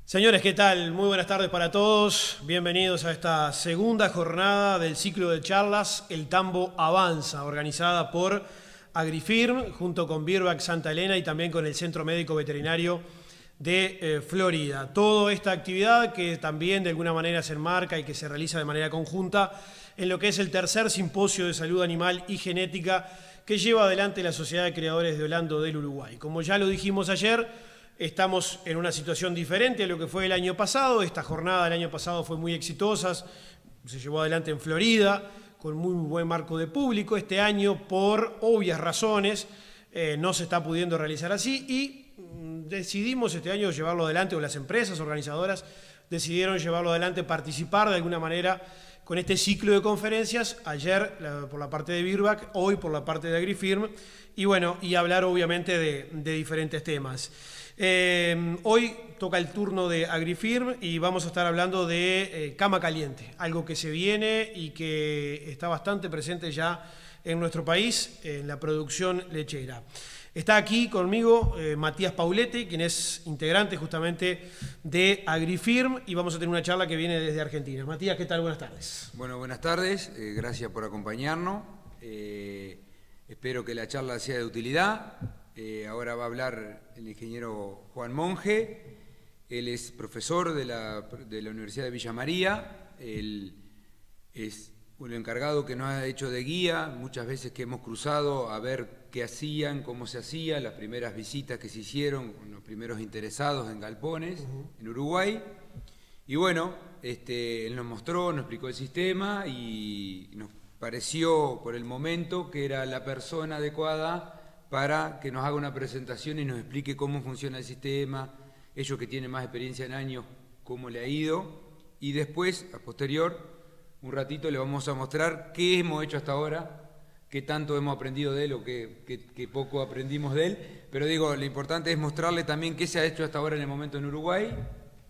Señores, ¿qué tal? Muy buenas tardes para todos. Bienvenidos a esta segunda jornada del ciclo de charlas El Tambo Avanza, organizada por Agrifirm, junto con Birback Santa Elena y también con el Centro Médico Veterinario de Florida. Toda esta actividad que también de alguna manera se enmarca y que se realiza de manera conjunta en lo que es el tercer simposio de salud animal y genética que lleva adelante la Sociedad de Creadores de Holando del Uruguay. Como ya lo dijimos ayer, estamos en una situación diferente a lo que fue el año pasado. Esta jornada del año pasado fue muy exitosa, se llevó adelante en Florida, con muy buen marco de público. Este año, por obvias razones, no se está pudiendo realizar así y decidimos este año llevarlo adelante, o las empresas organizadoras decidieron llevarlo adelante, participar de alguna manera con este ciclo de conferencias, ayer por la parte de Birback, hoy por la parte de Agrifirm, y bueno, y hablar obviamente de diferentes temas. Hoy toca el turno de Agrifirm y vamos a estar hablando de cama caliente, algo que se viene y que está bastante presente ya en nuestro país, en la producción lechera. Está aquí conmigo Matías Pauletti, quien es integrante justamente de Agrifirm, y vamos a tener una charla que viene desde Argentina. Matías, ¿qué tal? Buenas tardes. Bueno, buenas tardes, gracias por acompañarnos. Espero que la charla sea de utilidad. Ahora va a hablar el ingeniero Juan Monge. Él es profesor de la Universidad de Villa María. Él es un encargado que nos ha hecho de guía, muchas veces que hemos cruzado a ver qué hacían, cómo se hacía, las primeras visitas que se hicieron con los primeros interesados en galpones en Uruguay. Y bueno, él nos mostró, nos explicó el sistema y nos pareció por el momento que era la persona adecuada para que nos haga una presentación y nos explique cómo funciona el sistema, ellos que tienen más experiencia en años, cómo le ha ido. Y después, a posterior, un ratito le vamos a mostrar qué hemos hecho hasta ahora, qué tanto hemos aprendido de él o qué poco aprendimos de él. Pero digo, lo importante es mostrarle también qué se ha hecho hasta ahora en el momento en Uruguay,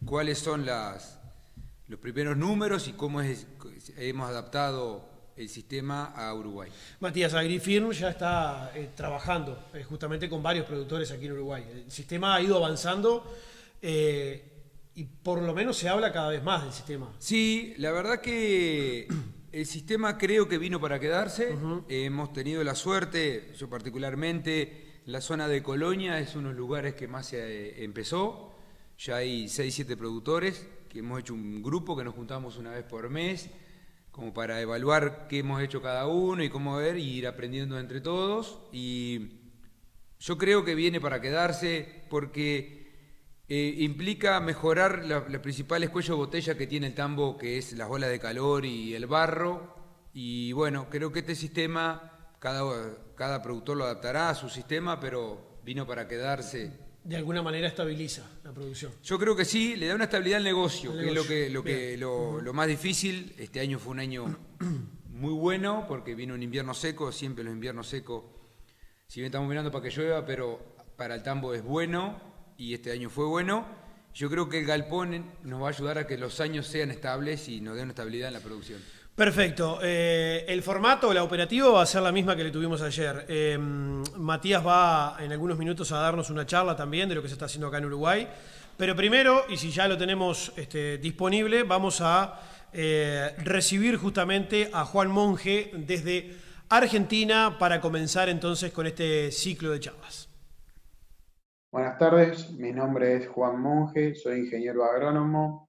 cuáles son los primeros números y cómo hemos adaptado el sistema a Uruguay. Matías, Agrifirm ya está trabajando justamente con varios productores aquí en Uruguay. El sistema ha ido avanzando y por lo menos se habla cada vez más del sistema. Sí, la verdad que el sistema creo que vino para quedarse. Hemos tenido la suerte, yo particularmente, la zona de Colonia es uno de los lugares que más se empezó. Ya hay 6, 7 productores que hemos hecho un grupo que nos juntamos una vez por mes como para evaluar qué hemos hecho cada uno y cómo ver y ir aprendiendo entre todos. Y yo creo que viene para quedarse porque implica mejorar los principales cuellos de botella que tiene el tambo, que es las olas de calor y el barro. Y bueno, creo que este sistema, cada productor lo adaptará a su sistema, pero vino para quedarse. De alguna manera estabiliza la producción. Yo creo que sí, le da una estabilidad al negocio, El que negocio. es lo más difícil. Este año fue un año muy bueno porque vino un invierno seco, siempre los inviernos secos, si bien estamos mirando para que llueva, pero para el tambo es bueno y este año fue bueno. Yo creo que el galpón nos va a ayudar a que los años sean estables y nos dé una estabilidad en la producción. Perfecto. El formato, la operativa va a ser la misma que le tuvimos ayer. Matías va en algunos minutos a darnos una charla también de lo que se está haciendo acá en Uruguay. Pero primero, y si ya lo tenemos disponible, vamos a recibir justamente a Juan Monge desde Argentina para comenzar entonces con este ciclo de charlas. Buenas tardes, mi nombre es Juan Monge, soy ingeniero agrónomo,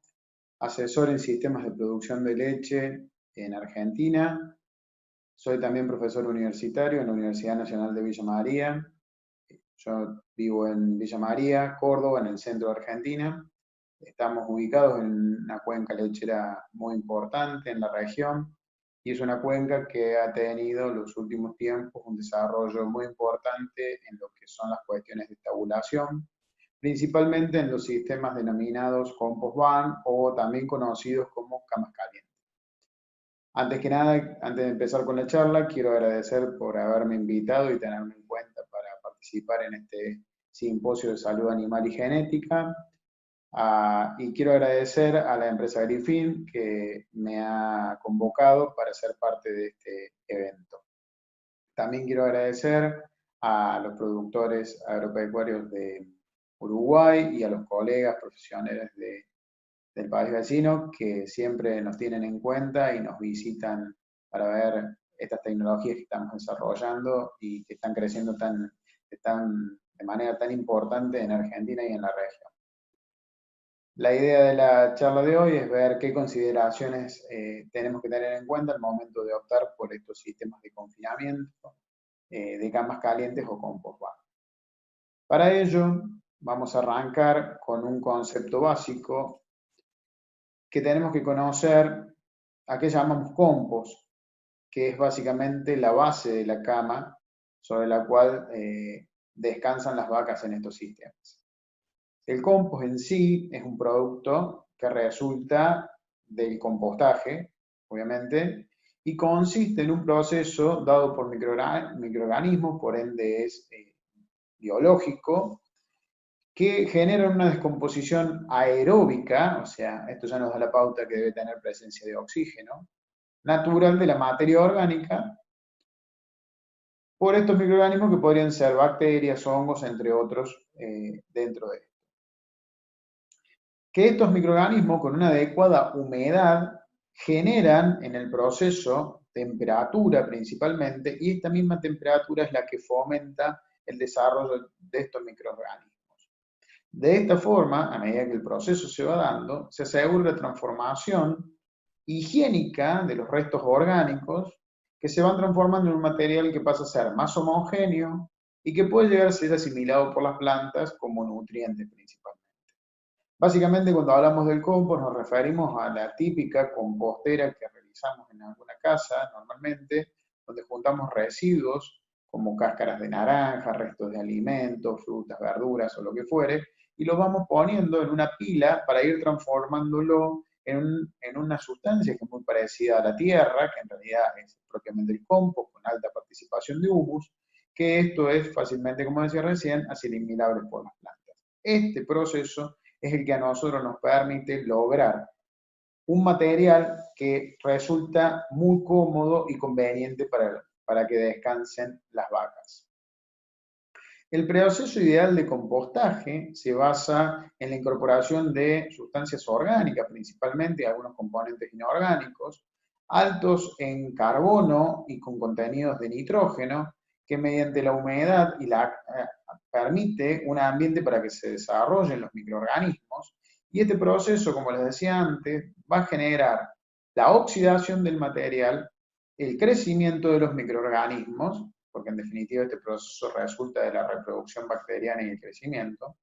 asesor en sistemas de producción de leche en Argentina. Soy también profesor universitario en la Universidad Nacional de Villa María. Yo vivo en Villa María, Córdoba, en el centro de Argentina. Estamos ubicados en una cuenca lechera muy importante en la región y es una cuenca que ha tenido en los últimos tiempos un desarrollo muy importante en lo que son las cuestiones de tabulación, principalmente en los sistemas denominados compost van o también conocidos como camas calientes. Antes que nada, antes de empezar con la charla, quiero agradecer por haberme invitado y tenerme en cuenta para participar en este simposio de salud animal y genética. Y quiero agradecer a la empresa Agrifirm que me ha convocado para ser parte de este evento. También quiero agradecer a los productores agropecuarios de Uruguay y a los colegas profesionales del país vecino que siempre nos tienen en cuenta y nos visitan para ver estas tecnologías que estamos desarrollando y que están creciendo de manera tan importante en Argentina y en la región. La idea de la charla de hoy es ver qué consideraciones tenemos que tener en cuenta al momento de optar por estos sistemas de confinamiento, de camas calientes o compost bar. Para ello, vamos a arrancar con un concepto básico que tenemos que conocer, a qué llamamos compost, que es básicamente la base de la cama sobre la cual descansan las vacas en estos sistemas. El compost en sí es un producto que resulta del compostaje, obviamente, y consiste en un proceso dado por microorganismos, por ende es biológico, que generan una descomposición aeróbica, o sea, esto ya nos da la pauta que debe tener presencia de oxígeno, natural de la materia orgánica, por estos microorganismos que podrían ser bacterias, hongos, entre otros, dentro de esto. Que estos microorganismos con una adecuada humedad generan en el proceso temperatura principalmente, y esta misma temperatura es la que fomenta el desarrollo de estos microorganismos. De esta forma, a medida que el proceso se va dando, se asegura la transformación higiénica de los restos orgánicos que se van transformando en un material que pasa a ser más homogéneo y que puede llegar a ser asimilado por las plantas como nutriente principalmente. Básicamente, cuando hablamos del compost nos referimos a la típica compostera que realizamos en alguna casa normalmente, donde juntamos residuos como cáscaras de naranja, restos de alimentos, frutas, verduras o lo que fuere, y lo vamos poniendo en una pila para ir transformándolo en una sustancia que es muy parecida a la tierra, que en realidad es propiamente el compost, con alta participación de humus, que esto es fácilmente, como decía recién, asimilable por las plantas. Este proceso es el que a nosotros nos permite lograr un material que resulta muy cómodo y conveniente para que descansen las vacas. El proceso ideal de compostaje se basa en la incorporación de sustancias orgánicas, principalmente algunos componentes inorgánicos, altos en carbono y con contenidos de nitrógeno, que mediante la humedad permite un ambiente para que se desarrollen los microorganismos, y este proceso, como les decía antes, va a generar la oxidación del material, el crecimiento de los microorganismos, porque en definitiva este proceso resulta de la reproducción bacteriana y el crecimiento,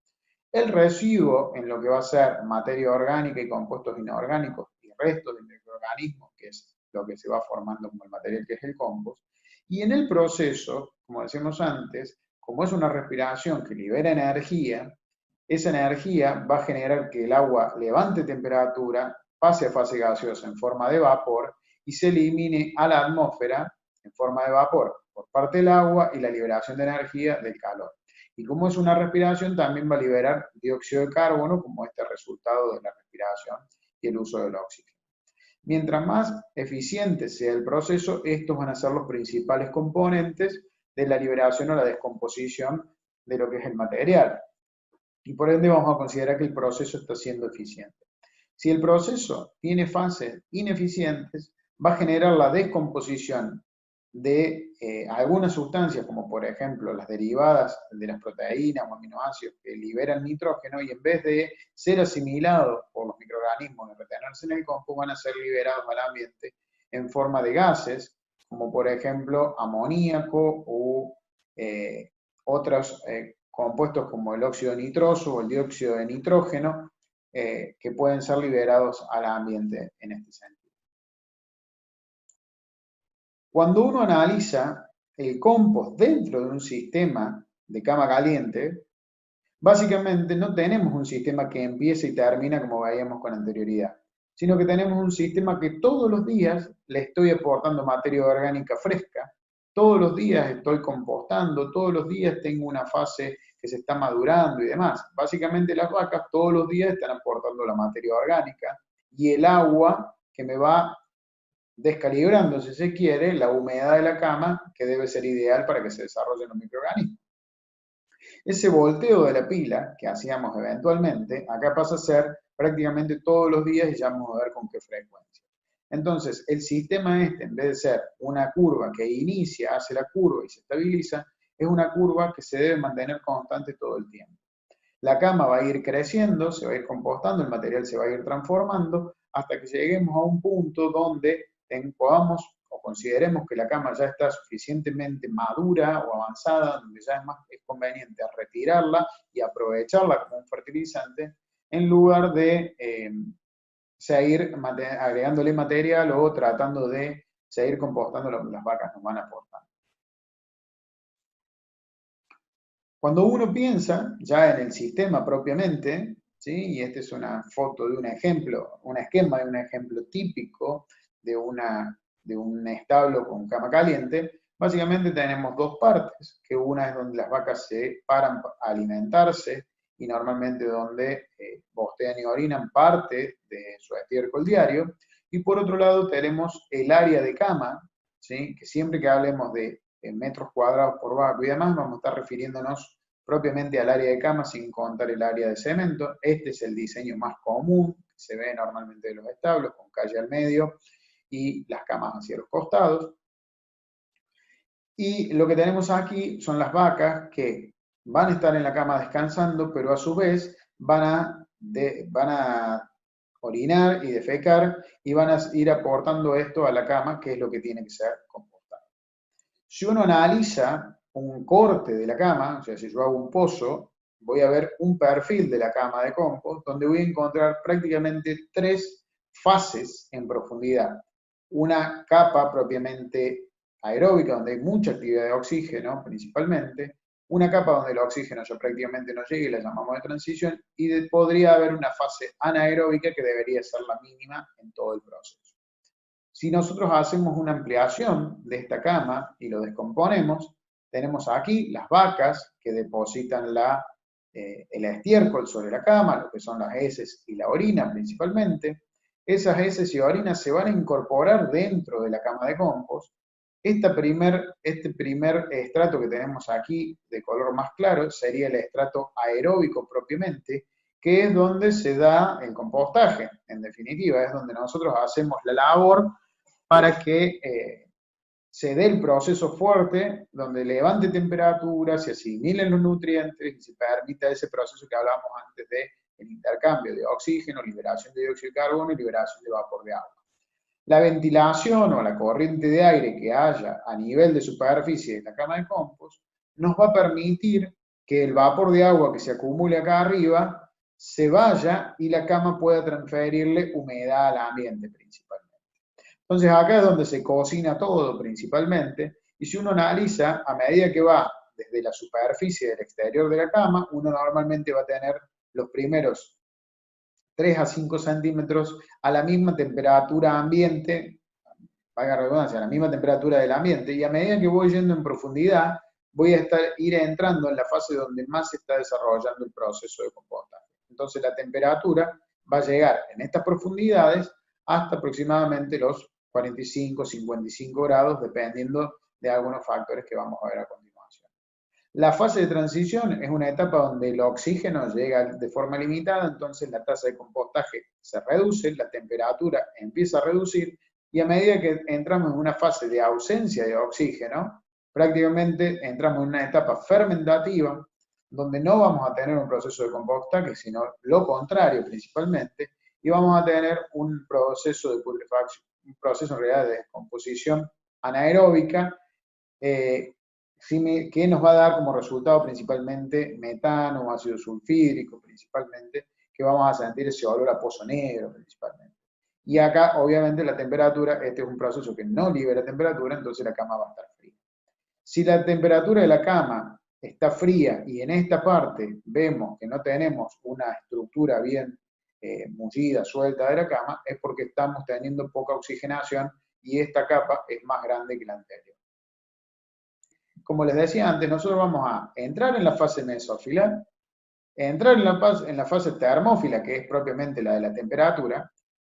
el residuo en lo que va a ser materia orgánica y compuestos inorgánicos y restos de microorganismos, que es lo que se va formando como el material que es el compost, y en el proceso, como decíamos antes, como es una respiración que libera energía, esa energía va a generar que el agua levante temperatura, pase a fase gaseosa en forma de vapor y se elimine a la atmósfera en forma de vapor por parte del agua y la liberación de energía del calor. Y como es una respiración, también va a liberar dióxido de carbono como este resultado de la respiración y el uso del oxígeno. Mientras más eficiente sea el proceso, estos van a ser los principales componentes de la liberación o la descomposición de lo que es el material. Y por ende vamos a considerar que el proceso está siendo eficiente. Si el proceso tiene fases ineficientes, va a generar la descomposición de algunas sustancias, como por ejemplo las derivadas de las proteínas o aminoácidos que liberan nitrógeno, y en vez de ser asimilados por los microorganismos y retenerse en el compost, van a ser liberados al ambiente en forma de gases, como por ejemplo amoníaco u otros compuestos como el óxido nitroso o el dióxido de nitrógeno, que pueden ser liberados al ambiente en este sentido. Cuando uno analiza el compost dentro de un sistema de cama caliente, básicamente no tenemos un sistema que empiece y termina como veíamos con anterioridad, sino que tenemos un sistema que todos los días le estoy aportando materia orgánica fresca, todos los días estoy compostando, todos los días tengo una fase que se está madurando y demás. Básicamente las vacas todos los días están aportando la materia orgánica y el agua que me va descalibrando, si se quiere, la humedad de la cama, que debe ser ideal para que se desarrollen los microorganismos. Ese volteo de la pila que hacíamos eventualmente, acá pasa a ser prácticamente todos los días y ya vamos a ver con qué frecuencia. Entonces, el sistema en vez de ser una curva que inicia, hace la curva y se estabiliza, es una curva que se debe mantener constante todo el tiempo. La cama va a ir creciendo, se va a ir compostando, el material se va a ir transformando, hasta que lleguemos a un punto donde podamos o consideremos que la cama ya está suficientemente madura o avanzada, donde ya es conveniente retirarla y aprovecharla como un fertilizante, en lugar de seguir agregándole material o tratando de seguir compostando lo que las vacas nos van aportando. Cuando uno piensa ya en el sistema propiamente, ¿sí? Y esta es una foto de un ejemplo, un esquema de un ejemplo típico de un establo con cama caliente, básicamente tenemos dos partes, que una es donde las vacas se paran a alimentarse y normalmente donde bostean y orinan parte de su estiércol diario, y por otro lado tenemos el área de cama, ¿sí? Que siempre que hablemos de metros cuadrados por vaca y demás, vamos a estar refiriéndonos propiamente al área de cama sin contar el área de cemento. Este es el diseño más común que se ve normalmente de los establos, con calle al medio y las camas hacia los costados. Y lo que tenemos aquí son las vacas que van a estar en la cama descansando, pero a su vez van a orinar y defecar y van a ir aportando esto a la cama, que es lo que tiene que ser compostado. Si uno analiza un corte de la cama, o sea, si yo hago un pozo, voy a ver un perfil de la cama de compost, donde voy a encontrar prácticamente 3 fases en profundidad. Una capa propiamente aeróbica, donde hay mucha actividad de oxígeno principalmente, una capa donde el oxígeno ya prácticamente no llega y la llamamos de transición, y podría haber una fase anaeróbica que debería ser la mínima en todo el proceso. Si nosotros hacemos una ampliación de esta cama y lo descomponemos, tenemos aquí las vacas que depositan el estiércol sobre la cama, lo que son las heces y la orina principalmente. Esas heces y orinas se van a incorporar dentro de la cama de compost. Este primer estrato que tenemos aquí de color más claro sería el estrato aeróbico propiamente, que es donde se da el compostaje. En definitiva, es donde nosotros hacemos la labor para que se dé el proceso fuerte, donde levante temperatura, se asimilen los nutrientes y se permita ese proceso que hablábamos antes del intercambio de oxígeno, liberación de dióxido de carbono y liberación de vapor de agua. La ventilación o la corriente de aire que haya a nivel de superficie de la cama de compost nos va a permitir que el vapor de agua que se acumule acá arriba se vaya y la cama pueda transferirle humedad al ambiente principalmente. Entonces acá es donde se cocina todo principalmente, y si uno analiza, a medida que va desde la superficie del exterior de la cama, uno normalmente va a tener los primeros 3 a 5 centímetros a la misma temperatura ambiente, valga la redundancia, a la misma temperatura del ambiente, y a medida que voy yendo en profundidad, voy a ir entrando en la fase donde más se está desarrollando el proceso de compostaje. Entonces la temperatura va a llegar en estas profundidades hasta aproximadamente los 45, 55 grados, dependiendo de algunos factores que vamos a ver a continuación. La fase de transición es una etapa donde el oxígeno llega de forma limitada, entonces la tasa de compostaje se reduce, la temperatura empieza a reducir, y a medida que entramos en una fase de ausencia de oxígeno, prácticamente entramos en una etapa fermentativa, donde no vamos a tener un proceso de compostaje, sino lo contrario principalmente, y vamos a tener un proceso de putrefacción, un proceso en realidad de descomposición anaeróbica, que nos va a dar como resultado principalmente metano, ácido sulfídrico principalmente, que vamos a sentir ese olor a pozo negro principalmente. Y acá, obviamente, la temperatura, este es un proceso que no libera temperatura, entonces la cama va a estar fría. Si la temperatura de la cama está fría y en esta parte vemos que no tenemos una estructura bien mullida, suelta de la cama, es porque estamos teniendo poca oxigenación y esta capa es más grande que la anterior. Como les decía antes, nosotros vamos a entrar en la fase mesófila, entrar en la fase termófila, que es propiamente la de la temperatura.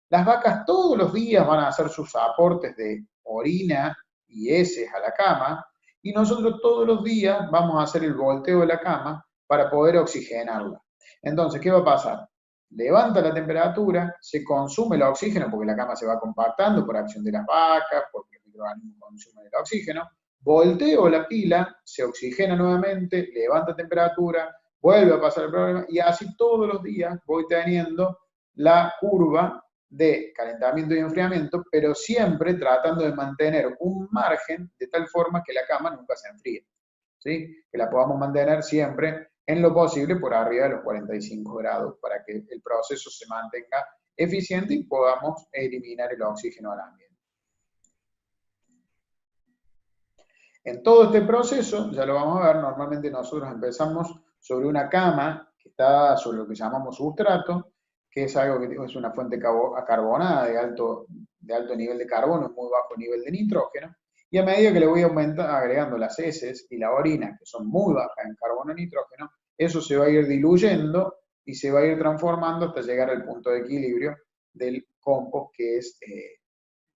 Las vacas todos los días van a hacer sus aportes de orina y heces a la cama, y nosotros todos los días vamos a hacer el volteo de la cama para poder oxigenarla. Entonces, ¿qué va a pasar? Levanta la temperatura, se consume el oxígeno porque la cama se va compactando por acción de las vacas, porque el microorganismo consume el oxígeno, volteo la pila, se oxigena nuevamente, levanta temperatura, vuelve a pasar el problema y así todos los días voy teniendo la curva de calentamiento y enfriamiento, pero siempre tratando de mantener un margen de tal forma que la cama nunca se enfríe, ¿sí? Que la podamos mantener siempre en lo posible por arriba de los 45 grados para que el proceso se mantenga eficiente y podamos eliminar el oxígeno al ambiente. En todo este proceso, ya lo vamos a ver, normalmente nosotros empezamos sobre una cama que está sobre lo que llamamos sustrato, que es algo que es una fuente carbonada de alto nivel de carbono, muy bajo nivel de nitrógeno, y a medida que le voy agregando las heces y la orina, que son muy bajas en carbono y nitrógeno, eso se va a ir diluyendo y se va a ir transformando hasta llegar al punto de equilibrio del compost, que es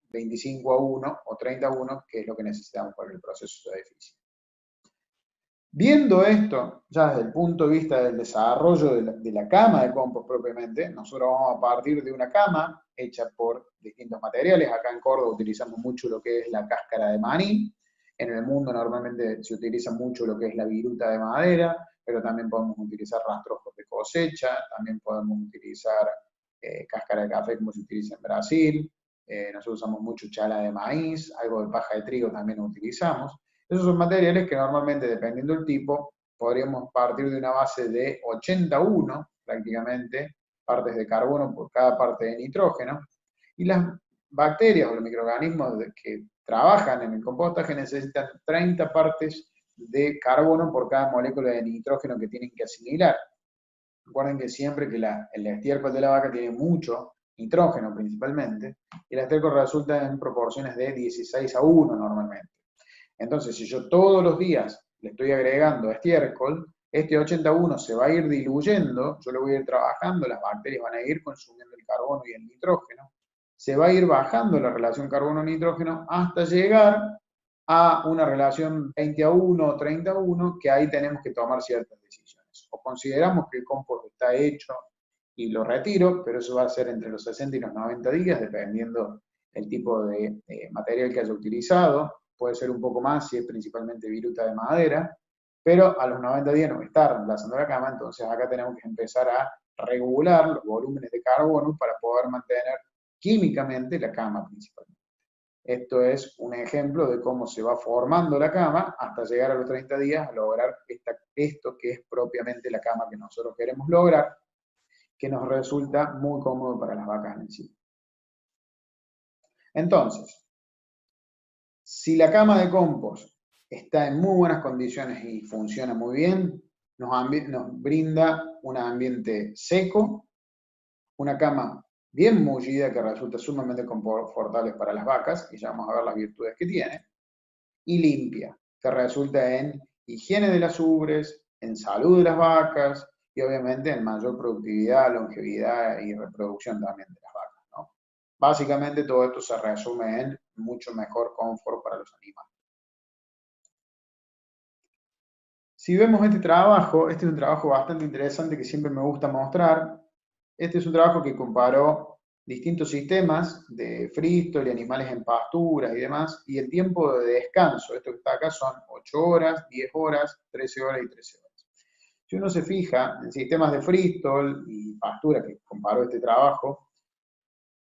25:1 o 30:1, que es lo que necesitamos para el proceso de edificio. Viendo esto, ya desde el punto de vista del desarrollo de la cama de compost propiamente, nosotros vamos a partir de una cama hecha por distintos materiales. Acá en Córdoba utilizamos mucho lo que es la cáscara de maní. En el mundo normalmente se utiliza mucho lo que es la viruta de madera, pero también podemos utilizar rastrojos de cosecha, también podemos utilizar cáscara de café como se utiliza en Brasil. Nosotros usamos mucho chala de maíz, algo de paja de trigo también utilizamos. Esos son materiales que normalmente, dependiendo del tipo, podríamos partir de una base de 81, prácticamente, partes de carbono por cada parte de nitrógeno. Y las bacterias o los microorganismos que trabajan en el compostaje necesitan 30 partes de carbono por cada molécula de nitrógeno que tienen que asimilar. Recuerden que siempre que el estiércol de la vaca tiene mucho nitrógeno principalmente, y el estiércol resulta en proporciones de 16:1 normalmente. Entonces, si yo todos los días le estoy agregando estiércol, este 81 se va a ir diluyendo, yo lo voy a ir trabajando, las bacterias van a ir consumiendo el carbono y el nitrógeno, se va a ir bajando la relación carbono-nitrógeno hasta llegar a una relación 20:1 o 30:1, que ahí tenemos que tomar ciertas decisiones. O consideramos que el compost está hecho y lo retiro, pero eso va a ser entre los 60 y los 90 días, dependiendo el tipo de material que haya utilizado. Puede ser un poco más si es principalmente viruta de madera, pero a los 90 días nos está reemplazando la cama, entonces acá tenemos que empezar a regular los volúmenes de carbono para poder mantener químicamente la cama principalmente. Esto es un ejemplo de cómo se va formando la cama hasta llegar a los 30 días a lograr esto que es propiamente la cama que nosotros queremos lograr, que nos resulta muy cómodo para las vacas en sí. Entonces, si la cama de compost está en muy buenas condiciones y funciona muy bien, nos brinda un ambiente seco, una cama bien mullida que resulta sumamente confortable para las vacas, y ya vamos a ver las virtudes que tiene, y limpia, que resulta en higiene de las ubres, en salud de las vacas y obviamente en mayor productividad, longevidad y reproducción también de las vacas, ¿no? Básicamente todo esto se resume en mucho mejor confort para los animales. Si vemos este es un trabajo bastante interesante que siempre me gusta mostrar. Este es un trabajo que comparó distintos sistemas de freestyle y animales en pasturas y demás, y el tiempo de descanso, esto que está acá son 8 horas, 10 horas, 13 horas y 13 horas. Si uno se fija en sistemas de freestyle y pastura que comparó este trabajo,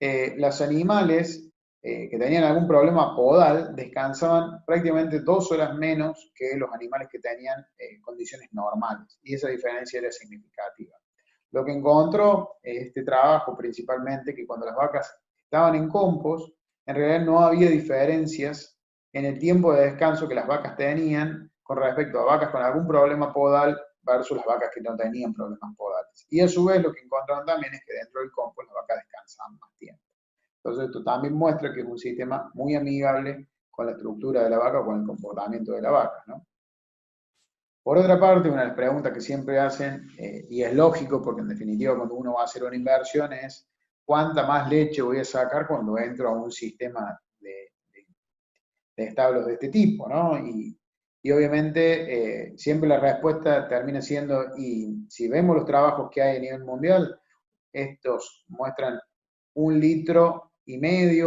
los animales que tenían algún problema podal descansaban prácticamente 2 horas menos que los animales que tenían condiciones normales, y esa diferencia era significativa. Lo que encontró este trabajo principalmente, que cuando las vacas estaban en compost, en realidad no había diferencias en el tiempo de descanso que las vacas tenían con respecto a vacas con algún problema podal versus las vacas que no tenían problemas podales. Y a su vez lo que encontraron también es que dentro del compost las vacas descansaban más tiempo. Entonces esto también muestra que es un sistema muy amigable con la estructura de la vaca o con el comportamiento de la vaca, ¿no? Por otra parte, una de las preguntas que siempre hacen, y es lógico porque en definitiva cuando uno va a hacer una inversión, es ¿cuánta más leche voy a sacar cuando entro a un sistema de establos de este tipo, ¿no? Y Y obviamente siempre la respuesta termina siendo, y si vemos los trabajos que hay a nivel mundial, estos muestran 1,5 litros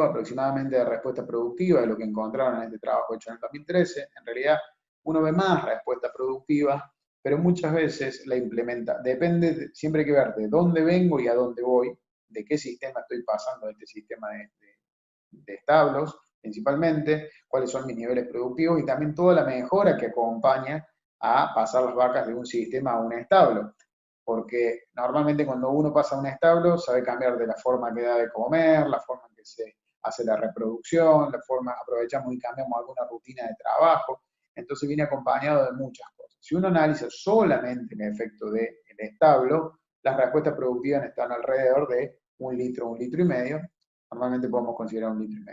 aproximadamente de respuesta productiva, de lo que encontraron en este trabajo hecho en el 2013. En realidad, uno ve más respuesta productiva, pero muchas veces la implementa. Depende, siempre hay que ver de dónde vengo y a dónde voy, de qué sistema estoy pasando, de este sistema de establos, principalmente, cuáles son mis niveles productivos y también toda la mejora que acompaña a pasar las vacas de un sistema a un establo. Porque normalmente cuando uno pasa a un establo sabe cambiar de la forma que da de comer, la forma en que se hace la reproducción, la forma, aprovechamos y cambiamos alguna rutina de trabajo, entonces viene acompañado de muchas cosas. Si uno analiza solamente el efecto del establo, las respuestas productivas están alrededor de 1 litro, 1,5 litros, normalmente podemos considerar 1,5 litros.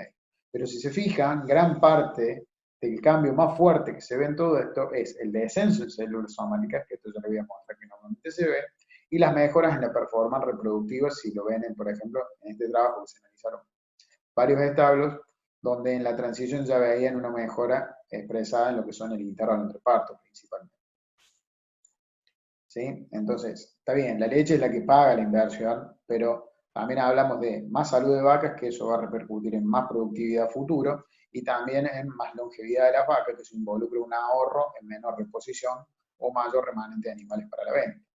Pero si se fijan, gran parte del cambio más fuerte que se ve en todo esto es el descenso en células somáticas, que esto ya le voy a mostrar que normalmente se ve, y las mejoras en la performance reproductiva, si lo ven, por ejemplo, en este trabajo que se analizaron varios establos, donde en la transición ya veían una mejora expresada en lo que son el intervalo entre partos principalmente. ¿Sí? Entonces, está bien, la leche es la que paga la inversión, pero también hablamos de más salud de vacas, que eso va a repercutir en más productividad futuro, y también en más longevidad de las vacas, que se involucra un ahorro en menor reposición o mayor remanente de animales para la venta.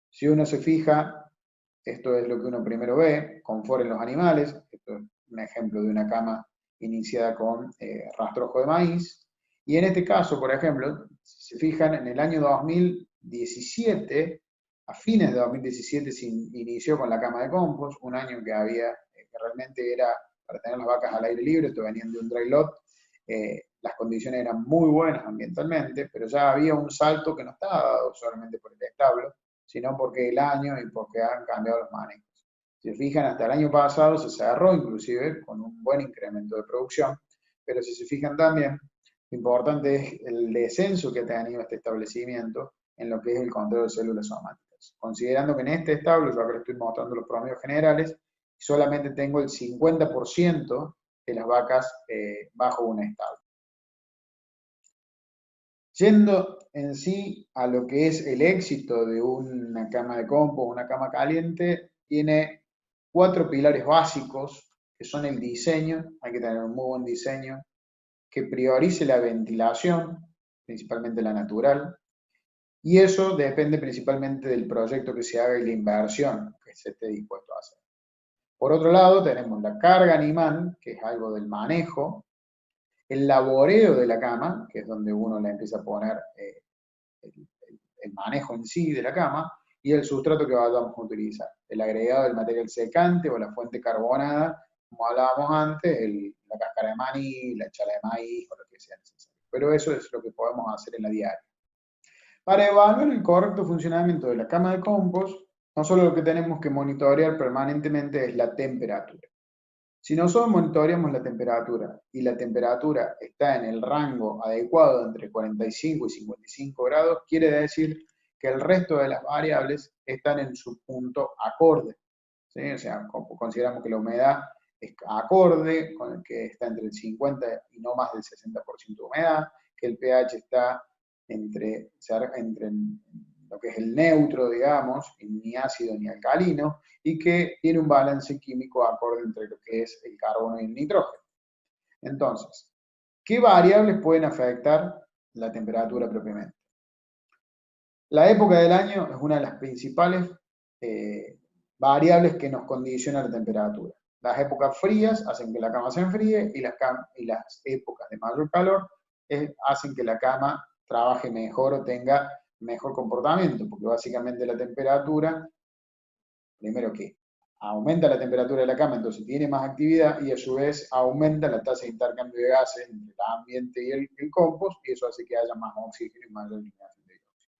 Si uno se fija, esto es lo que uno primero ve, confort en los animales, esto es un ejemplo de una cama iniciada con rastrojo de maíz, y en este caso, por ejemplo, si se fijan, en el año 2017, a fines de 2017 se inició con la cama de compost, un año que había, que realmente era para tener las vacas al aire libre, esto venían de un dry lot, las condiciones eran muy buenas ambientalmente, pero ya había un salto que no estaba dado solamente por el establo, sino porque el año y porque han cambiado los manejos. Si se fijan, hasta el año pasado se cerró inclusive con un buen incremento de producción, pero si se fijan también, lo importante es el descenso que ha tenido este establecimiento en lo que es el control de células somáticas. Considerando que en este establo, yo acá les estoy mostrando los promedios generales, solamente tengo el 50% de las vacas bajo un establo. Yendo en sí a lo que es el éxito de una cama de compost, una cama caliente, tiene 4 pilares básicos, que son el diseño, hay que tener un muy buen diseño, que priorice la ventilación, principalmente la natural, y eso depende principalmente del proyecto que se haga y la inversión que se esté dispuesto a hacer. Por otro lado, tenemos la carga animal, que es algo del manejo, el laboreo de la cama, que es donde uno le empieza a poner el manejo en sí de la cama, y el sustrato que vayamos a utilizar. El agregado del material secante o la fuente carbonada, como hablábamos antes, la cáscara de maní, la chala de maíz o lo que sea necesario. Pero eso es lo que podemos hacer en la diaria. Para evaluar el correcto funcionamiento de la cama de compost, no solo lo que tenemos que monitorear permanentemente es la temperatura. Si nosotros monitoreamos la temperatura y la temperatura está en el rango adecuado entre 45 y 55 grados, quiere decir que el resto de las variables están en su punto acorde. ¿Sí? O sea, consideramos que la humedad es acorde, con el que está entre el 50 y no más del 60% de humedad, que el pH está entre lo que es el neutro, digamos, ni ácido ni alcalino, y que tiene un balance químico acorde entre lo que es el carbono y el nitrógeno. Entonces, ¿qué variables pueden afectar la temperatura propiamente? La época del año es una de las principales variables que nos condiciona la temperatura. Las épocas frías hacen que la cama se enfríe y las épocas de mayor calor hacen que la cama trabaje mejor o tenga mejor comportamiento, porque básicamente la temperatura, primero que aumenta la temperatura de la cama, entonces tiene más actividad y a su vez aumenta la tasa de intercambio de gases entre el ambiente y el compost, y eso hace que haya más oxígeno y mayor eliminación de dióxido.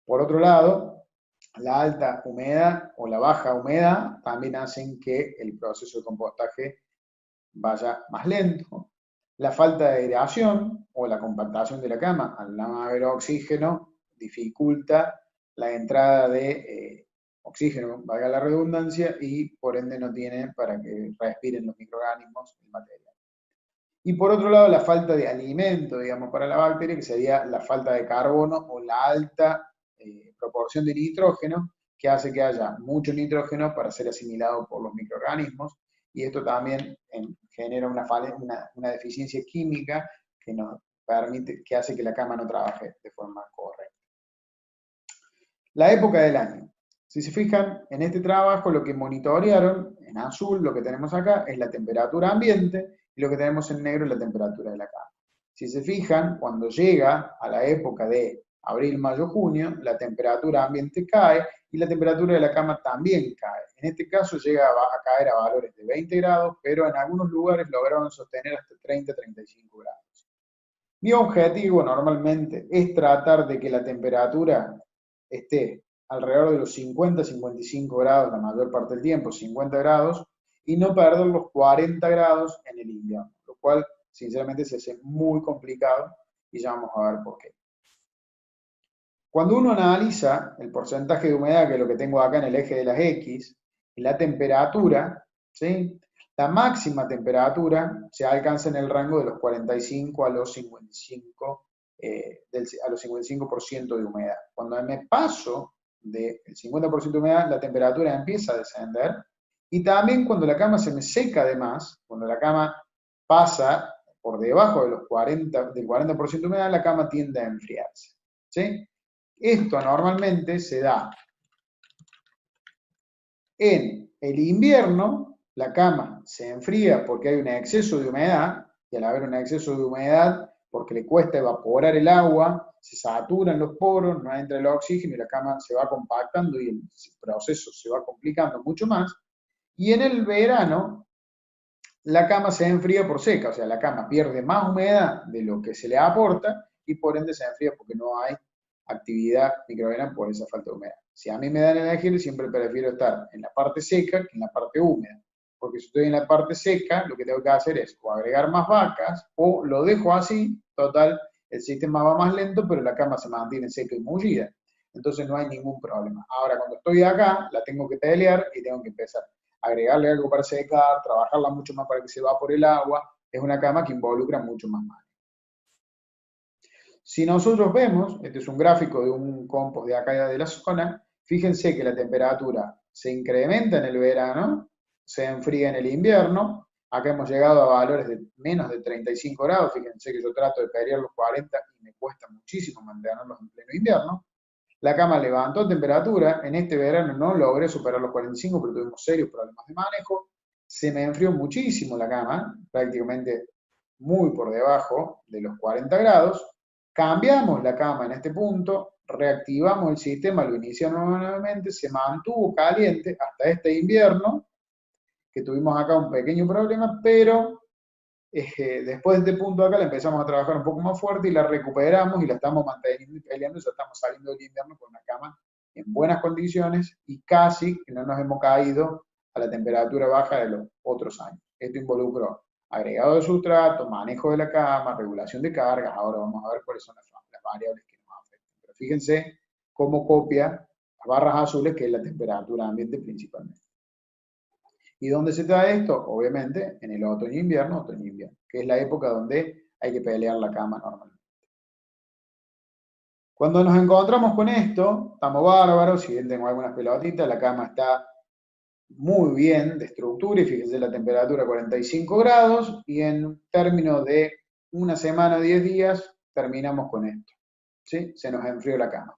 Por otro lado, la alta humedad o la baja humedad también hacen que el proceso de compostaje vaya más lento. La falta de aireación o la compactación de la cama, al no haber oxígeno, dificulta la entrada de oxígeno, valga la redundancia, y por ende no tiene para que respiren los microorganismos el material. Y por otro lado, la falta de alimento, digamos, para la bacteria, que sería la falta de carbono o la alta proporción de nitrógeno, que hace que haya mucho nitrógeno para ser asimilado por los microorganismos, y esto también genera una deficiencia química que nos permite, que hace que la cama no trabaje de forma correcta. La época del año. Si se fijan, en este trabajo lo que monitorearon, en azul, lo que tenemos acá, es la temperatura ambiente, y lo que tenemos en negro es la temperatura de la cama. Si se fijan, cuando llega a la época de abril, mayo, junio, la temperatura ambiente cae y la temperatura de la cama también cae. En este caso llega a caer a valores de 20 grados, pero en algunos lugares lograron sostener hasta 30-35 grados. Mi objetivo normalmente es tratar de que la temperatura esté alrededor de los 50-55 grados la mayor parte del tiempo, 50 grados, y no perder los 40 grados en el invierno, lo cual sinceramente se hace muy complicado y ya vamos a ver por qué. Cuando uno analiza el porcentaje de humedad, que es lo que tengo acá en el eje de las X, y la temperatura, ¿sí? La máxima temperatura se alcanza en el rango de los 45 a los 55, a los 55% de humedad. Cuando me paso del 50% de humedad, la temperatura empieza a descender, y también cuando la cama se me seca de más, cuando la cama pasa por debajo de los del 40% de humedad, la cama tiende a enfriarse, ¿sí? Esto normalmente se da en el invierno, la cama se enfría porque hay un exceso de humedad, y al haber un exceso de humedad, porque le cuesta evaporar el agua, se saturan los poros, no entra el oxígeno y la cama se va compactando y el proceso se va complicando mucho más. Y en el verano, la cama se enfría por seca, o sea, la cama pierde más humedad de lo que se le aporta y por ende se enfría porque no hay actividad microbiana por esa falta de humedad. Si a mí me dan a elegir, siempre prefiero estar en la parte seca que en la parte húmeda, porque si estoy en la parte seca, lo que tengo que hacer es o agregar más vacas o lo dejo así, total, el sistema va más lento, pero la cama se mantiene seca y mullida. Entonces no hay ningún problema. Ahora, cuando estoy acá, la tengo que pelear y tengo que empezar a agregarle algo para secar, trabajarla mucho más para que se evapore el agua. Es una cama que involucra mucho más manejo. Si nosotros vemos, este es un gráfico de un compost de acá de la zona, fíjense que la temperatura se incrementa en el verano, se enfría en el invierno, acá hemos llegado a valores de menos de 35 grados, fíjense que yo trato de pelear los 40 y me cuesta muchísimo mantenerlos en pleno invierno. La cama levantó temperatura, en este verano no logré superar los 45, pero tuvimos serios problemas de manejo, se me enfrió muchísimo la cama, prácticamente muy por debajo de los 40 grados, cambiamos la cama en este punto, reactivamos el sistema, lo iniciamos nuevamente, se mantuvo caliente hasta este invierno, que tuvimos acá un pequeño problema, pero después de este punto acá la empezamos a trabajar un poco más fuerte y la recuperamos y la estamos manteniendo y peleando, ya estamos saliendo del invierno con una cama en buenas condiciones y casi que no nos hemos caído a la temperatura baja de los otros años. Esto involucró agregado de sustrato, manejo de la cama, regulación de cargas. Ahora vamos a ver cuáles son las variables que nos afectan. Pero fíjense cómo copia las barras azules, que es la temperatura ambiente principalmente. ¿Y dónde se da esto? Obviamente en el otoño-invierno, que es la época donde hay que pelear la cama normalmente. Cuando nos encontramos con esto, estamos bárbaros, si bien tengo algunas pelotitas, la cama está muy bien de estructura y fíjense la temperatura 45 grados y en términos de una semana, 10 días, terminamos con esto, ¿sí? Se nos enfrió la cama.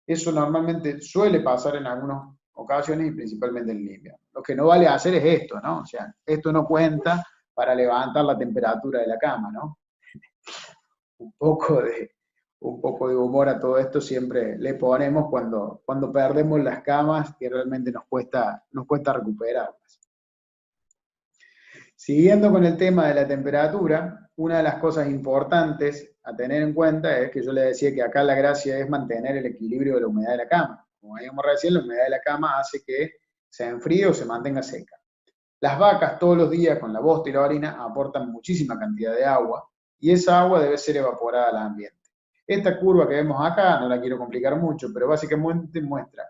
Eso normalmente suele pasar en algunas ocasiones y principalmente en el invierno. Lo que no vale hacer es esto, ¿no? O sea, esto no cuenta para levantar la temperatura de la cama, ¿no? Un poco de humor a todo esto siempre le ponemos cuando perdemos las camas que realmente nos cuesta recuperarlas. Siguiendo con el tema de la temperatura, una de las cosas importantes a tener en cuenta es que yo le decía que acá la gracia es mantener el equilibrio de la humedad de la cama. Como veíamos recién, la humedad de la cama hace que se enfríe o se mantenga seca. Las vacas todos los días con la bosta y la orina aportan muchísima cantidad de agua y esa agua debe ser evaporada al ambiente. Esta curva que vemos acá, no la quiero complicar mucho, pero básicamente muestra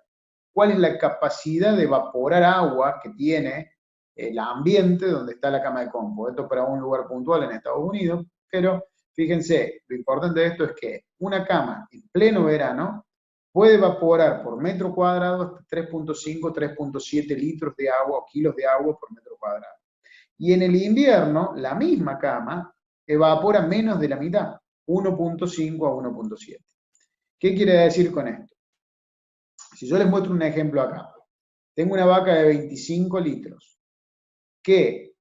cuál es la capacidad de evaporar agua que tiene el ambiente donde está la cama de compost. Esto para un lugar puntual en Estados Unidos, pero fíjense, lo importante de esto es que una cama en pleno verano puede evaporar por metro cuadrado hasta 3.5, 3.7 litros de agua o kilos de agua por metro cuadrado. Y en el invierno, la misma cama evapora menos de la mitad, 1.5 a 1.7. ¿Qué quiere decir con esto? Si yo les muestro un ejemplo acá, tengo una vaca de 25 litros que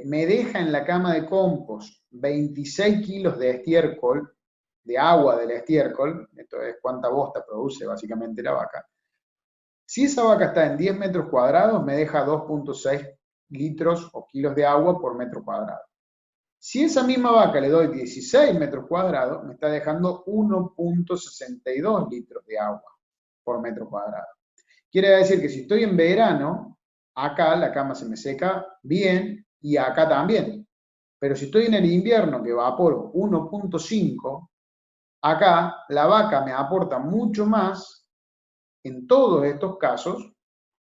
me deja en la cama de compost 26 kilos de estiércol, de agua del estiércol, esto es cuánta bosta produce básicamente la vaca. Si esa vaca está en 10 metros cuadrados, me deja 2.6 litros o kilos de agua por metro cuadrado. Si esa misma vaca le doy 16 metros cuadrados, me está dejando 1.62 litros de agua por metro cuadrado. Quiere decir que si estoy en verano, acá la cama se me seca bien y acá también. Pero si estoy en el invierno que evaporo 1.5, acá la vaca me aporta mucho más en todos estos casos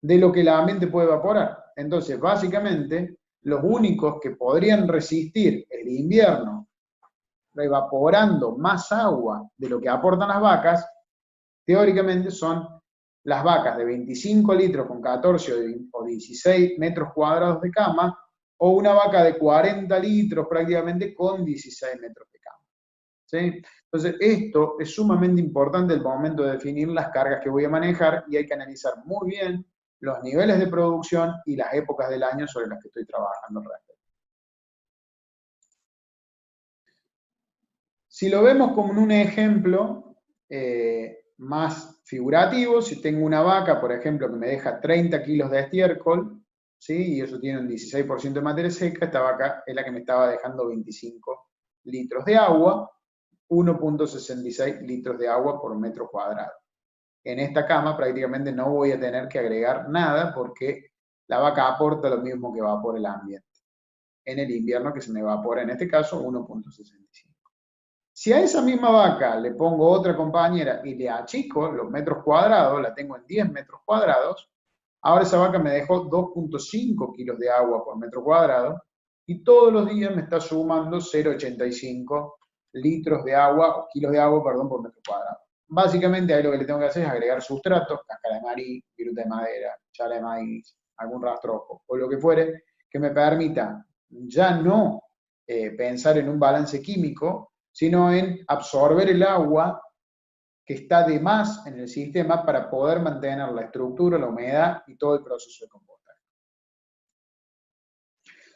de lo que el ambiente puede evaporar. Entonces, básicamente, los únicos que podrían resistir el invierno evaporando más agua de lo que aportan las vacas, teóricamente son las vacas de 25 litros con 14 o 16 metros cuadrados de cama, o una vaca de 40 litros prácticamente con 16 metros de cama. ¿Sí? Entonces, esto es sumamente importante al momento de definir las cargas que voy a manejar y hay que analizar muy bien los niveles de producción y las épocas del año sobre las que estoy trabajando al respecto. Si lo vemos como un ejemplo más figurativo, si tengo una vaca, por ejemplo, que me deja 30 kilos de estiércol, ¿sí? Y eso tiene un 16% de materia seca, esta vaca es la que me estaba dejando 25 litros de agua, 1.66 litros de agua por metro cuadrado. En esta cama prácticamente no voy a tener que agregar nada porque la vaca aporta lo mismo que evapora el ambiente. En el invierno que se me evapora, en este caso, 1.65. Si a esa misma vaca le pongo otra compañera y le achico los metros cuadrados, la tengo en 10 metros cuadrados, ahora esa vaca me dejó 2.5 kilos de agua por metro cuadrado y todos los días me está sumando 0.85 litros de agua, o kilos de agua, perdón, por metro cuadrado. Básicamente ahí lo que le tengo que hacer es agregar sustratos, cáscara de marí, viruta de madera, chala de maíz, algún rastrojo o lo que fuere, que me permita ya no pensar en un balance químico, sino en absorber el agua que está de más en el sistema para poder mantener la estructura, la humedad y todo el proceso de compostaje.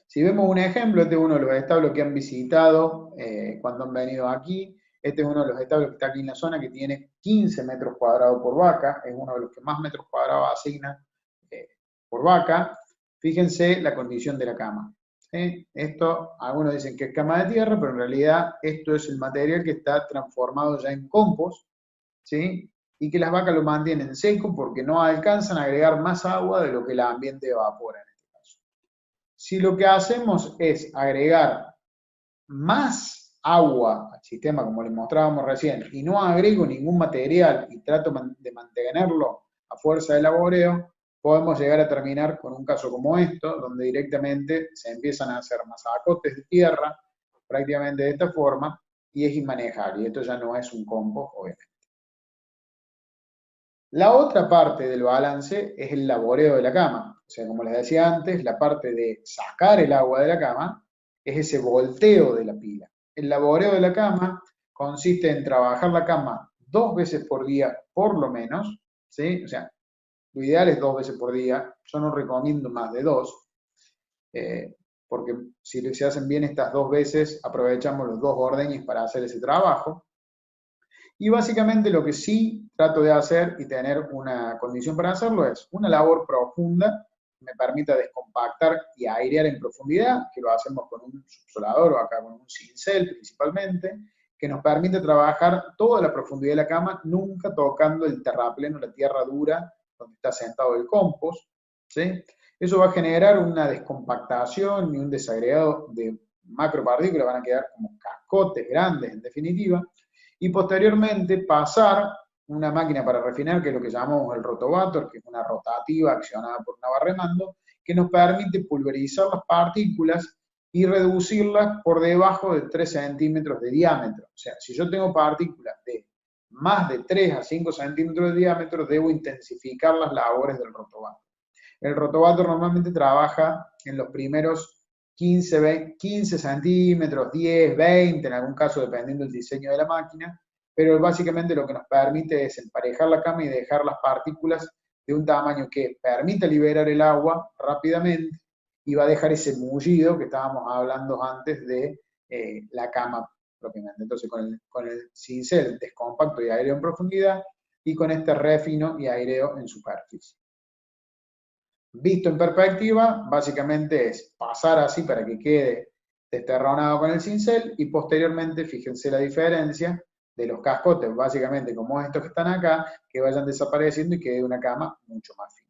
Si vemos un ejemplo, este es uno de los establos que han visitado cuando han venido aquí. Este es uno de los establos que está aquí en la zona que tiene 15 metros cuadrados por vaca, es uno de los que más metros cuadrados asigna por vaca. Fíjense la condición de la cama. Esto, algunos dicen que es cama de tierra, pero en realidad esto es el material que está transformado ya en compost, ¿sí? Y que las vacas lo mantienen seco porque no alcanzan a agregar más agua de lo que el ambiente evapora en este caso. Si lo que hacemos es agregar más agua al sistema, como les mostrábamos recién, y no agrego ningún material y trato de mantenerlo a fuerza de laboreo, podemos llegar a terminar con un caso como esto, donde directamente se empiezan a hacer masacotes de tierra, prácticamente de esta forma, y es inmanejable, y esto ya no es un compost, obviamente. La otra parte del balance es el laboreo de la cama. O sea, como les decía antes, la parte de sacar el agua de la cama es ese volteo de la pila. El laboreo de la cama consiste en trabajar la cama 2 veces por día, por lo menos, ¿sí? O sea, lo ideal es 2 veces por día. Yo no recomiendo más de 2, porque si se hacen bien estas 2 veces, aprovechamos los 2 ordeñes para hacer ese trabajo. Y básicamente lo que sí trato de hacer y tener una condición para hacerlo es una labor profunda que me permita descompactar y airear en profundidad, que lo hacemos con un subsolador o acá con un cincel principalmente, que nos permite trabajar toda la profundidad de la cama, nunca tocando el terrapleno, la tierra dura, donde está sentado el compost, ¿sí? Eso va a generar una descompactación y un desagregado de macropartículas, van a quedar como cascotes grandes en definitiva, y posteriormente pasar una máquina para refinar, que es lo que llamamos el rotovator, que es una rotativa accionada por una barra de mando, que nos permite pulverizar las partículas y reducirlas por debajo de 3 centímetros de diámetro. O sea, si yo tengo partículas de más de 3 a 5 centímetros de diámetro, debo intensificar las labores del rotovator. El rotovator normalmente trabaja en los primeros 15 centímetros, 10, 20, en algún caso dependiendo del diseño de la máquina, pero básicamente lo que nos permite es emparejar la cama y dejar las partículas de un tamaño que permita liberar el agua rápidamente y va a dejar ese mullido que estábamos hablando antes de la cama propiamente. Entonces con el cincel descompacto y aéreo en profundidad y con este refino y aireo en superficie. Visto en perspectiva, básicamente es pasar así para que quede desterronado con el cincel y posteriormente, fíjense la diferencia de los cascotes, básicamente como estos que están acá, que vayan desapareciendo y quede una cama mucho más fina.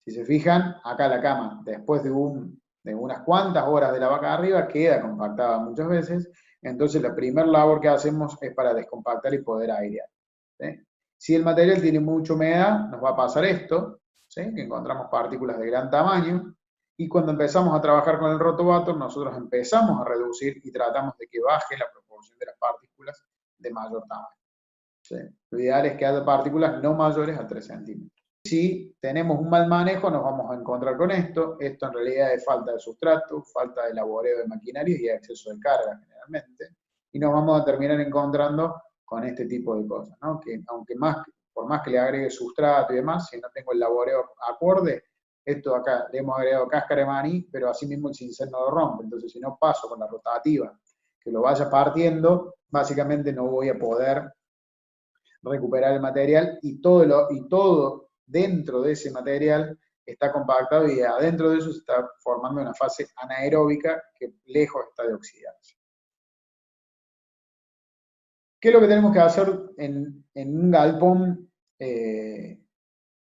Si se fijan, acá la cama, después de unas cuantas horas de la vaca arriba, queda compactada muchas veces, entonces la primera labor que hacemos es para descompactar y poder airear, ¿sí? Si el material tiene mucha humedad, nos va a pasar esto, ¿sí? Que encontramos partículas de gran tamaño, y cuando empezamos a trabajar con el rotovator, nosotros empezamos a reducir y tratamos de que baje la proporción de las partículas de mayor tamaño, ¿sí? Lo ideal es que haya partículas no mayores a 3 centímetros. Si tenemos un mal manejo, nos vamos a encontrar con esto. Esto en realidad es falta de sustrato, falta de laboreo de maquinaria y exceso de carga generalmente, y nos vamos a terminar encontrando con este tipo de cosas, ¿no? Que aunque por más que le agregue sustrato y demás, si no tengo el laboreo acorde, esto acá le hemos agregado cáscara de maní, pero así mismo el cincel no lo rompe. Entonces, si no paso con la rotativa que lo vaya partiendo, básicamente no voy a poder recuperar el material y todo dentro de ese material está compactado y adentro de eso se está formando una fase anaeróbica que lejos está de oxidarse. ¿Qué es lo que tenemos que hacer en un galpón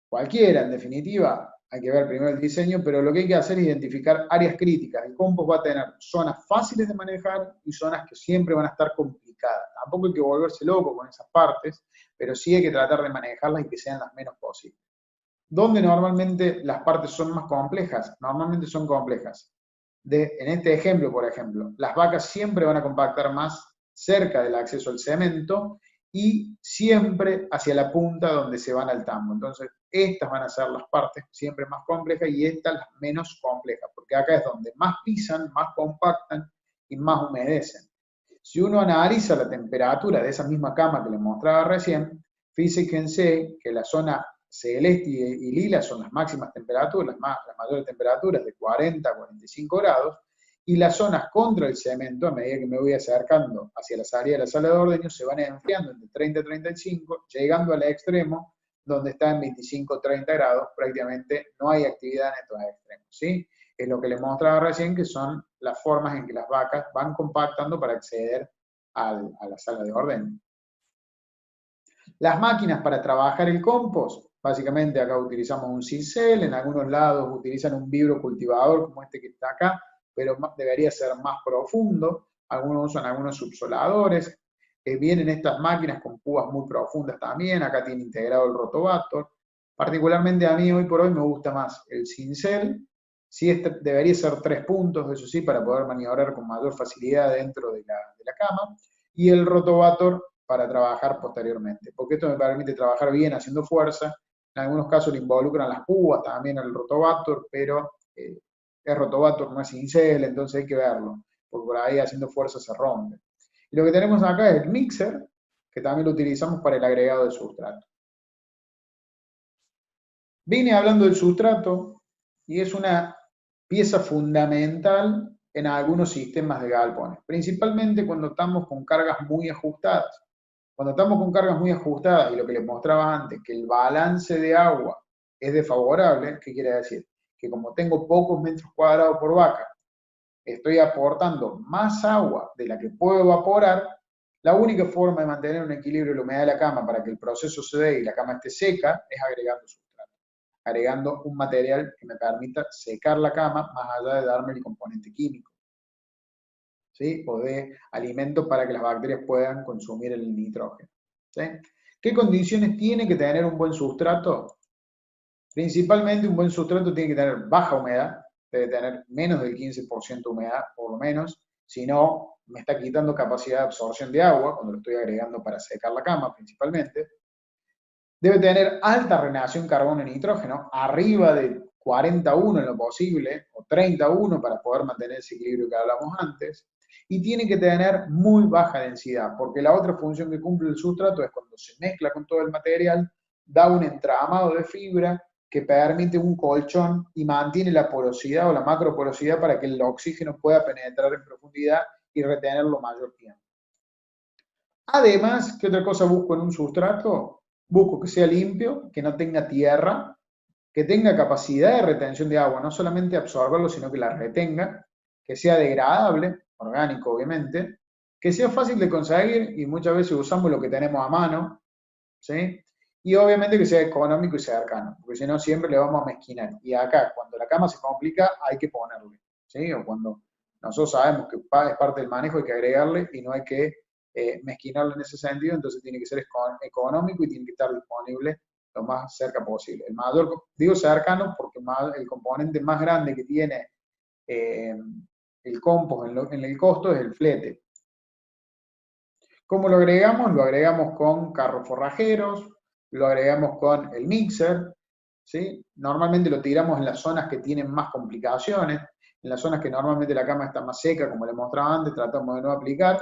cualquiera, en definitiva? Hay que ver primero el diseño, pero lo que hay que hacer es identificar áreas críticas. El compost va a tener zonas fáciles de manejar y zonas que siempre van a estar complicadas. Tampoco hay que volverse loco con esas partes, pero sí hay que tratar de manejarlas y que sean las menos posibles. ¿Dónde normalmente las partes son más complejas? Normalmente son complejas. En este ejemplo, por ejemplo, las vacas siempre van a compactar más cerca del acceso al cemento y siempre hacia la punta donde se van al tambo. Entonces, estas van a ser las partes siempre más complejas y estas las menos complejas, porque acá es donde más pisan, más compactan y más humedecen. Si uno analiza la temperatura de esa misma cama que les mostraba recién, fíjense que la zona celeste y lila son las máximas temperaturas, las mayores temperaturas de 40 a 45 grados, y las zonas contra el cemento, a medida que me voy acercando hacia la salida de la sala de ordeño, se van enfriando entre 30 y 35, llegando al extremo, donde está en 25-30 grados, prácticamente no hay actividad en estos extremos, ¿sí? Es lo que les mostraba recién, que son las formas en que las vacas van compactando para acceder a la sala de ordeño. Las máquinas para trabajar el compost, básicamente acá utilizamos un cincel, en algunos lados utilizan un vibro cultivador como este que está acá, pero debería ser más profundo. Algunos usan algunos subsoladores. Vienen estas máquinas con púas muy profundas también. Acá tiene integrado el rotovator. Particularmente a mí hoy por hoy me gusta más el cincel. Sí, este debería ser 3 puntos, eso sí, para poder maniobrar con mayor facilidad dentro de la cama. Y el rotovator para trabajar posteriormente, porque esto me permite trabajar bien haciendo fuerza. En algunos casos le involucran las púas también el rotovator, pero el rotovator no es cincel, entonces hay que verlo, porque por ahí haciendo fuerza se rompe. Y lo que tenemos acá es el mixer, que también lo utilizamos para el agregado de sustrato. Vine hablando del sustrato y es una pieza fundamental en algunos sistemas de galpones, principalmente cuando estamos con cargas muy ajustadas. Cuando estamos con cargas muy ajustadas y lo que les mostraba antes, que el balance de agua es desfavorable, ¿qué quiere decir? Que como tengo pocos metros cuadrados por vaca, estoy aportando más agua de la que puedo evaporar. La única forma de mantener un equilibrio de la humedad de la cama para que el proceso se dé y la cama esté seca es agregando sustrato, agregando un material que me permita secar la cama más allá de darme el componente químico, ¿sí? O de alimento para que las bacterias puedan consumir el nitrógeno, ¿sí? ¿Qué condiciones tiene que tener un buen sustrato? Principalmente un buen sustrato tiene que tener baja humedad, debe tener menos del 15% de humedad, por lo menos, si no, me está quitando capacidad de absorción de agua, cuando lo estoy agregando para secar la cama principalmente. Debe tener alta relación carbono-nitrógeno, arriba de 41 en lo posible, o 31 para poder mantener ese equilibrio que hablamos antes, y tiene que tener muy baja densidad, porque la otra función que cumple el sustrato es cuando se mezcla con todo el material, da un entramado de fibra que permite un colchón y mantiene la porosidad o la macroporosidad para que el oxígeno pueda penetrar en profundidad y retenerlo mayor tiempo. Además, ¿qué otra cosa busco en un sustrato? Busco que sea limpio, que no tenga tierra, que tenga capacidad de retención de agua, no solamente absorberlo, sino que la retenga, que sea degradable, orgánico obviamente, que sea fácil de conseguir y muchas veces usamos lo que tenemos a mano, ¿sí? Y obviamente que sea económico y cercano, porque si no siempre le vamos a mezquinar. Y acá, cuando la cama se complica, hay que ponerle, ¿sí? O cuando nosotros sabemos que es parte del manejo, hay que agregarle y no hay que mezquinarlo en ese sentido, entonces tiene que ser económico y tiene que estar disponible lo más cerca posible. El mayor, digo cercano porque el componente más grande que tiene el compost en el costo es el flete. ¿Cómo lo agregamos? Lo agregamos con carros forrajeros, lo agregamos con el mixer, ¿sí? Normalmente lo tiramos en las zonas que tienen más complicaciones, en las zonas que normalmente la cama está más seca, como les mostraba antes, tratamos de no aplicar.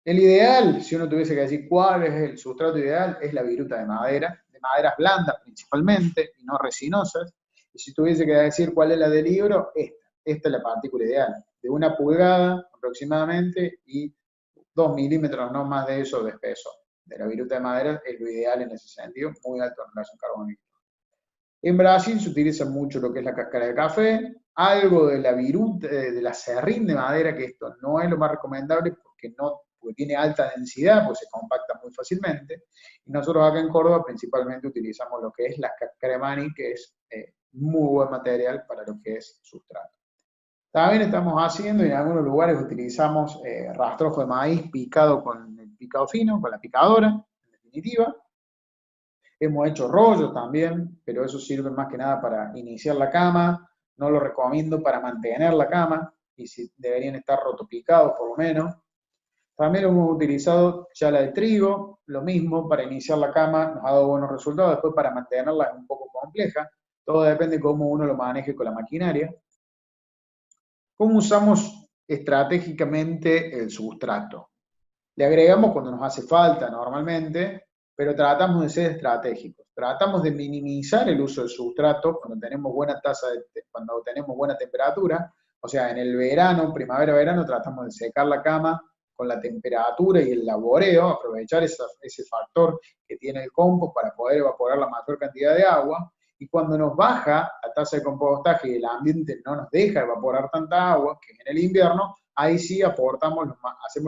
El ideal, si uno tuviese que decir cuál es el sustrato ideal, es la viruta de maderas blandas principalmente, y no resinosas. Y si tuviese que decir cuál es la del libro, esta es la partícula ideal, de 1 pulgada aproximadamente y 2 milímetros, no más de eso, de espesor. De la viruta de madera es lo ideal en ese sentido, muy alto en relación carbónica. En Brasil se utiliza mucho lo que es la cáscara de café, algo de la viruta, de la serrín de madera, que esto no es lo más recomendable porque tiene alta densidad, pues se compacta muy fácilmente. Y nosotros acá en Córdoba principalmente utilizamos lo que es la cáscara de maní, que es muy buen material para lo que es sustrato. También estamos haciendo, y en algunos lugares utilizamos rastrojo de maíz picado con el picado fino, con la picadora, en definitiva. Hemos hecho rollos también, pero eso sirve más que nada para iniciar la cama. No lo recomiendo para mantener la cama, y si deberían estar rotopicados por lo menos. También hemos utilizado chala de trigo, lo mismo, para iniciar la cama, nos ha dado buenos resultados, después para mantenerla es un poco compleja, todo depende de cómo uno lo maneje con la maquinaria. ¿Cómo usamos estratégicamente el sustrato? Le agregamos cuando nos hace falta normalmente, pero tratamos de ser estratégicos. Tratamos de minimizar el uso del sustrato cuando tenemos cuando tenemos buena temperatura. O sea, en el verano, primavera-verano, tratamos de secar la cama con la temperatura y el laboreo, aprovechar ese factor que tiene el compost para poder evaporar la mayor cantidad de agua. Y cuando nos baja la tasa de compostaje y el ambiente no nos deja evaporar tanta agua, que en el invierno, ahí sí hacemos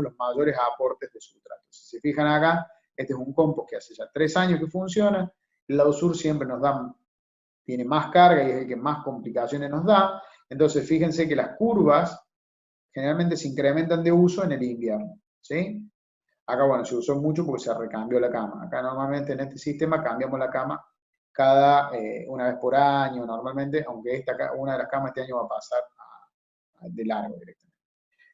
los mayores aportes de sustrato. Si se fijan acá, este es un compost que hace ya 3 años que funciona. El lado sur siempre tiene más carga y es el que más complicaciones nos da. Entonces fíjense que las curvas generalmente se incrementan de uso en el invierno, ¿sí? Acá, bueno, se usó mucho porque se recambió la cama. Acá normalmente en este sistema cambiamos la cama una vez por año, normalmente, aunque una de las camas este año va a pasar de largo directamente.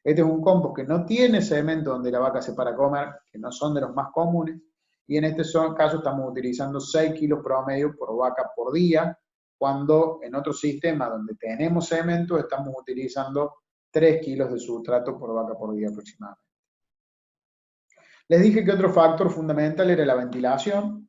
Este es un compost que no tiene cemento donde la vaca se para comer, que no son de los más comunes, y en este caso estamos utilizando 6 kilos promedio por vaca por día, cuando en otro sistema donde tenemos cemento estamos utilizando 3 kilos de sustrato por vaca por día aproximadamente. Les dije que otro factor fundamental era la ventilación,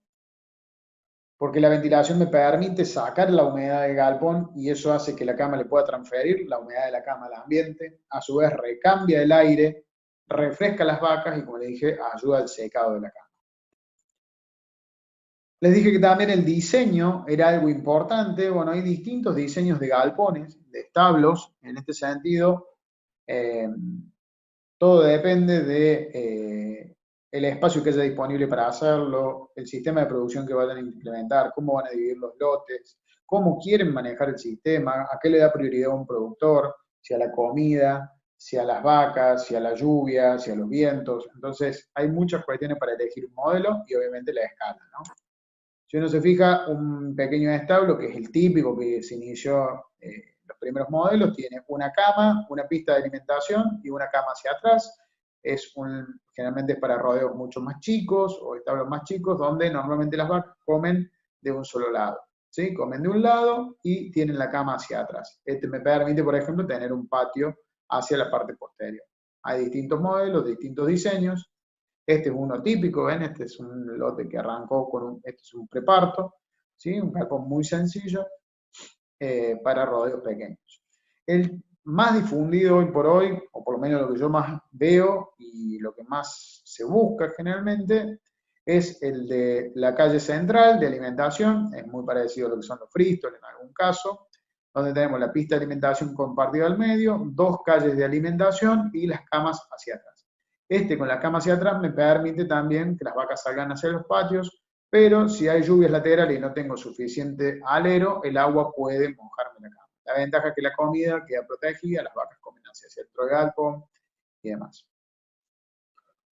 porque la ventilación me permite sacar la humedad del galpón y eso hace que la cama le pueda transferir la humedad de la cama al ambiente, a su vez recambia el aire, refresca las vacas y, como les dije, ayuda al secado de la cama. Les dije que también el diseño era algo importante. Bueno, hay distintos diseños de galpones, de establos, en este sentido. Todo depende de el espacio que haya disponible para hacerlo, el sistema de producción que vayan a implementar, cómo van a dividir los lotes, cómo quieren manejar el sistema, a qué le da prioridad a un productor, si a la comida, si a las vacas, si a la lluvia, si a los vientos. Entonces, hay muchas cuestiones para elegir un modelo y obviamente la escala, ¿no? Si uno se fija, un pequeño establo, que es el típico que se inició los primeros modelos, tiene una cama, una pista de alimentación y una cama hacia atrás. Generalmente es para rodeos mucho más chicos o establos más chicos, donde normalmente las vacas comen de un solo lado. ¿Sí? Comen de un lado y tienen la cama hacia atrás. Este me permite, por ejemplo, tener un patio hacia la parte posterior. Hay distintos modelos, distintos diseños. Este es uno típico, ¿ven? Este es un lote que arrancó este es un preparto, ¿sí? Un galpón muy sencillo para rodeos pequeños. El más difundido hoy por hoy, o por lo menos lo que yo más veo y lo que más se busca generalmente, es el de la calle central de alimentación, es muy parecido a lo que son los Fristol en algún caso, donde tenemos la pista de alimentación compartida al medio, dos calles de alimentación y las camas hacia atrás. Este con la cama hacia atrás me permite también que las vacas salgan hacia los patios, pero si hay lluvias laterales y no tengo suficiente alero, el agua puede mojarme la cama. La ventaja es que la comida queda protegida, las vacas comen hacia el centro del galpón y demás.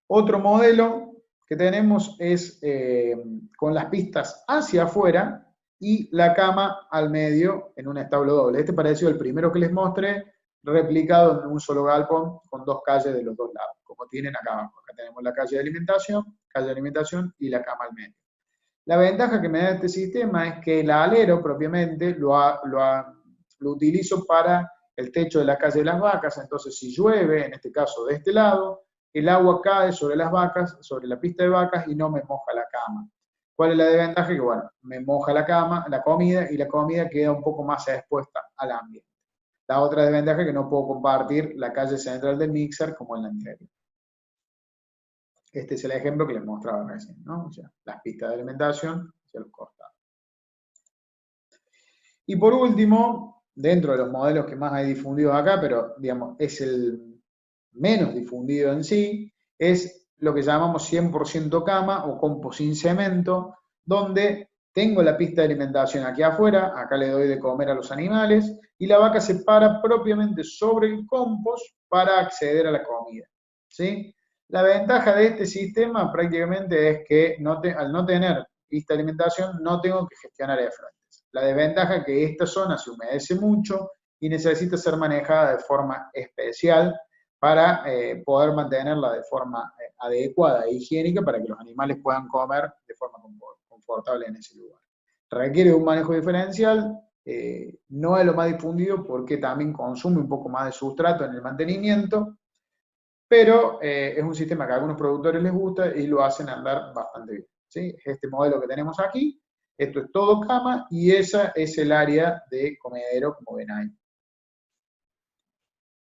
Otro modelo que tenemos es con las pistas hacia afuera y la cama al medio en un establo doble. Este pareció el primero que les mostré, replicado en un solo galpón con dos calles de los dos lados, como tienen acá abajo. Acá tenemos la calle de alimentación y la cama al medio. La ventaja que me da este sistema es que el alero propiamente lo utilizo para el techo de la calle de las vacas, entonces si llueve, en este caso de este lado, el agua cae sobre las vacas, sobre la pista de vacas y no me moja la cama. ¿Cuál es la desventaja? Que bueno, me moja la cama, la comida, y la comida queda un poco más expuesta al ambiente. La otra desventaja es que no puedo compartir la calle central del mixer como en la anterior. Este es el ejemplo que les mostraba recién, ¿no? O sea, las pistas de alimentación hacia los costados. Y por último, dentro de los modelos que más hay difundidos acá, pero digamos, es el menos difundido en sí, es lo que llamamos 100% cama o compost sin cemento, donde tengo la pista de alimentación aquí afuera, acá le doy de comer a los animales, y la vaca se para propiamente sobre el compost para acceder a la comida, ¿sí? La ventaja de este sistema prácticamente es que al no tener pista de alimentación no tengo que gestionar efluentes. La desventaja es que esta zona se humedece mucho y necesita ser manejada de forma especial para poder mantenerla de forma adecuada e higiénica para que los animales puedan comer de forma confortable en ese lugar. Requiere un manejo diferencial, no es lo más difundido porque también consume un poco más de sustrato en el mantenimiento, pero es un sistema que a algunos productores les gusta y lo hacen andar bastante bien, ¿sí? Este modelo que tenemos aquí, esto es todo cama y esa es el área de comedero, como ven ahí.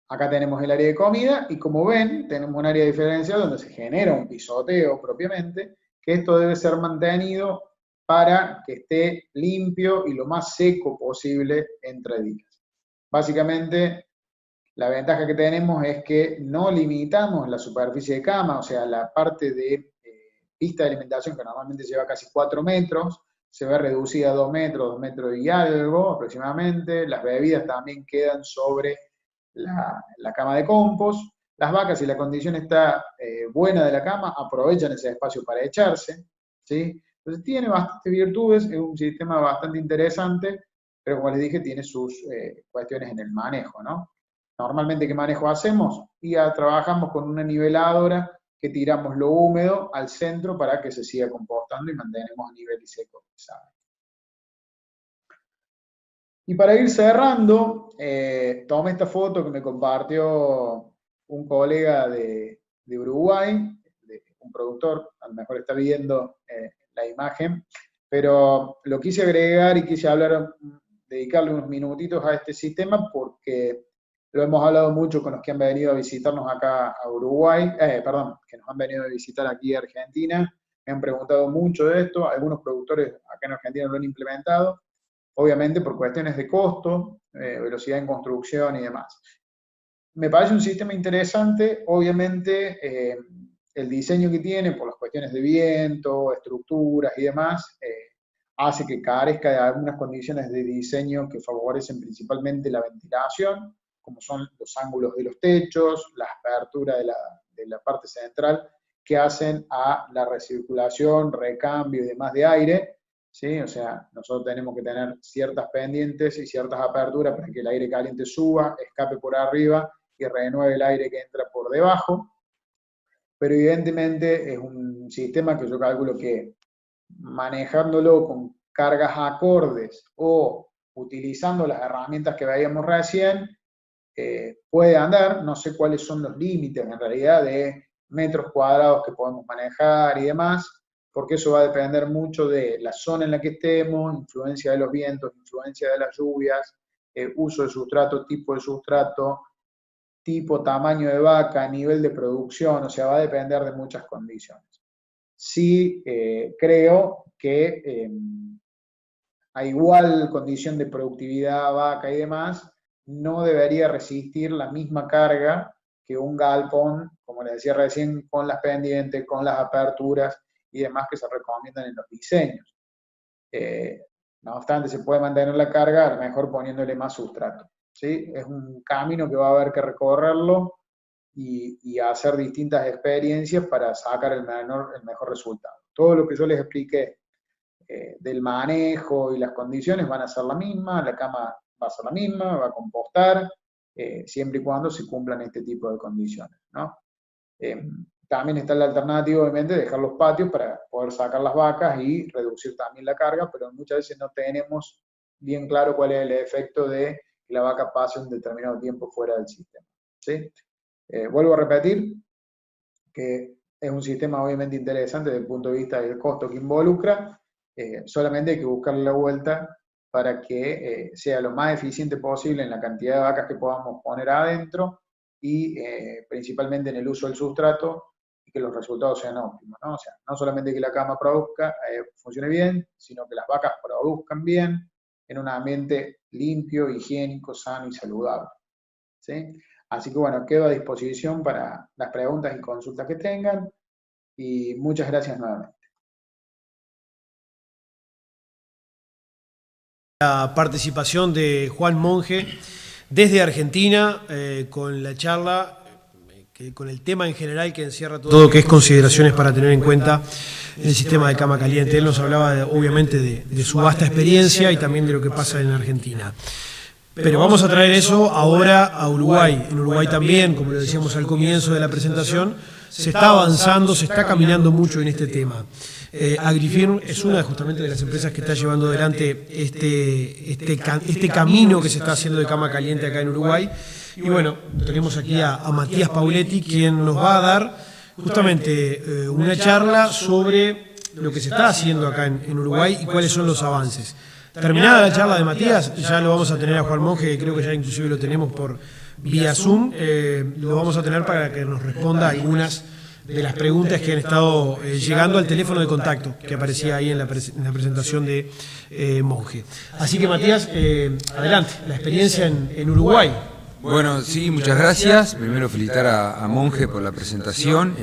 Acá tenemos el área de comida y como ven, tenemos un área diferencial donde se genera un pisoteo propiamente, que esto debe ser mantenido para que esté limpio y lo más seco posible entre días. Básicamente, la ventaja que tenemos es que no limitamos la superficie de cama, o sea, la parte de pista de alimentación que normalmente lleva casi 4 metros, se ve reducida a 2 metros y algo aproximadamente. Las bebidas también quedan sobre la cama de compost. Las vacas, si la condición está buena de la cama, aprovechan ese espacio para echarse, ¿sí? Entonces tiene bastantes virtudes, es un sistema bastante interesante, pero como les dije, tiene sus cuestiones en el manejo, ¿no? Normalmente, ¿qué manejo hacemos? Y trabajamos con una niveladora que tiramos lo húmedo al centro para que se siga compostando y mantenemos a nivel seco, ¿sabe? Y para ir cerrando, tomé esta foto que me compartió un colega de Uruguay, un productor, a lo mejor está viendo la imagen, pero lo quise agregar y quise dedicarle unos minutitos a este sistema porque lo hemos hablado mucho con los que han venido a visitarnos acá a Uruguay, que nos han venido a visitar aquí a Argentina, me han preguntado mucho de esto, algunos productores acá en Argentina lo han implementado, obviamente por cuestiones de costo, velocidad en construcción y demás. Me parece un sistema interesante, obviamente el diseño que tiene por las cuestiones de viento, estructuras y demás, hace que carezca de algunas condiciones de diseño que favorecen principalmente la ventilación, como son los ángulos de los techos, la apertura de la parte central, que hacen a la recirculación, recambio y demás de aire, ¿sí? O sea, nosotros tenemos que tener ciertas pendientes y ciertas aperturas para que el aire caliente suba, escape por arriba y renueve el aire que entra por debajo. Pero evidentemente es un sistema que yo calculo que manejándolo con cargas acordes o utilizando las herramientas que veíamos recién, puede andar. No sé cuáles son los límites en realidad de metros cuadrados que podemos manejar y demás, porque eso va a depender mucho de la zona en la que estemos, influencia de los vientos, influencia de las lluvias, uso de sustrato, tipo, tamaño de vaca, nivel de producción, o sea, va a depender de muchas condiciones. Sí, creo que a igual condición de productividad, vaca y demás, no debería resistir la misma carga que un galpón, como les decía recién, con las pendientes, con las aperturas y demás que se recomiendan en los diseños. No obstante, se puede mantener la carga, a lo mejor poniéndole más sustrato, ¿sí? Es un camino que va a haber que recorrerlo y hacer distintas experiencias para sacar el mejor resultado. Todo lo que yo les expliqué del manejo y las condiciones van a ser la misma, la cama va a ser la misma, va a compostar, siempre y cuando se cumplan este tipo de condiciones, ¿no? También está la alternativa, obviamente, de dejar los patios para poder sacar las vacas y reducir también la carga, pero muchas veces no tenemos bien claro cuál es el efecto de que la vaca pase un determinado tiempo fuera del sistema, ¿sí? Vuelvo a repetir que es un sistema obviamente interesante desde el punto de vista del costo que involucra, solamente hay que buscarle la vuelta para que sea lo más eficiente posible en la cantidad de vacas que podamos poner adentro y principalmente en el uso del sustrato y que los resultados sean óptimos, ¿no? O sea, no solamente que la cama produzca, funcione bien, sino que las vacas produzcan bien en un ambiente limpio, higiénico, sano y saludable, ¿sí? Así que bueno, quedo a disposición para las preguntas y consultas que tengan y muchas gracias nuevamente. La participación de Juan Monje desde Argentina con la charla, con el tema en general que encierra todo, que es consideraciones para tener en cuenta el sistema de cama caliente. Él nos hablaba obviamente de su vasta experiencia y también de lo que pasa en Argentina. Pero vamos a traer eso ahora a Uruguay. En Uruguay también, como lo decíamos al comienzo de la presentación, se está avanzando, se está caminando mucho en este tema. Agrifirm es una justamente de las empresas que está llevando adelante este camino que se está haciendo de cama caliente acá en Uruguay. Y bueno, tenemos aquí a Matías Pauletti, quien nos va a dar justamente una charla sobre lo que se está haciendo acá en Uruguay y cuáles son los avances. Terminada la charla de Matías, ya lo vamos a tener a Juan Monje, que creo que ya inclusive lo tenemos por vía Zoom, lo vamos a tener para que nos responda algunas de las preguntas que han estado llegando al teléfono de contacto que aparecía ahí en la presentación de Monje. Así que Matías, adelante, la experiencia en Uruguay. Bueno, sí, muchas gracias. Primero felicitar a Monje por la presentación,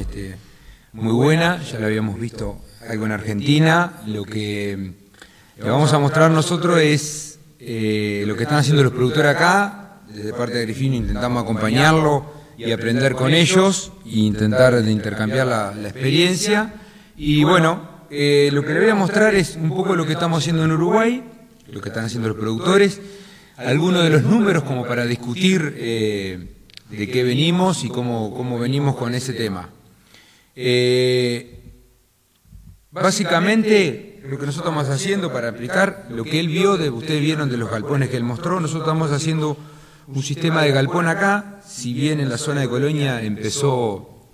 muy buena, ya la habíamos visto algo en Argentina. Lo que le vamos a mostrar nosotros es lo que están haciendo los productores acá. Desde parte de Agrifirm intentamos acompañarlo y aprender con ellos e intentar de intercambiar la experiencia. Y bueno, lo que le voy a mostrar es un poco lo que estamos haciendo en Uruguay, lo que están haciendo los productores, algunos de los números como para discutir de qué venimos y cómo venimos con ese tema. Básicamente, lo que nosotros estamos haciendo para aplicar lo que él vio, ustedes vieron de los galpones que él mostró, nosotros estamos haciendo un sistema de galpón acá. Si bien en la zona de Colonia empezó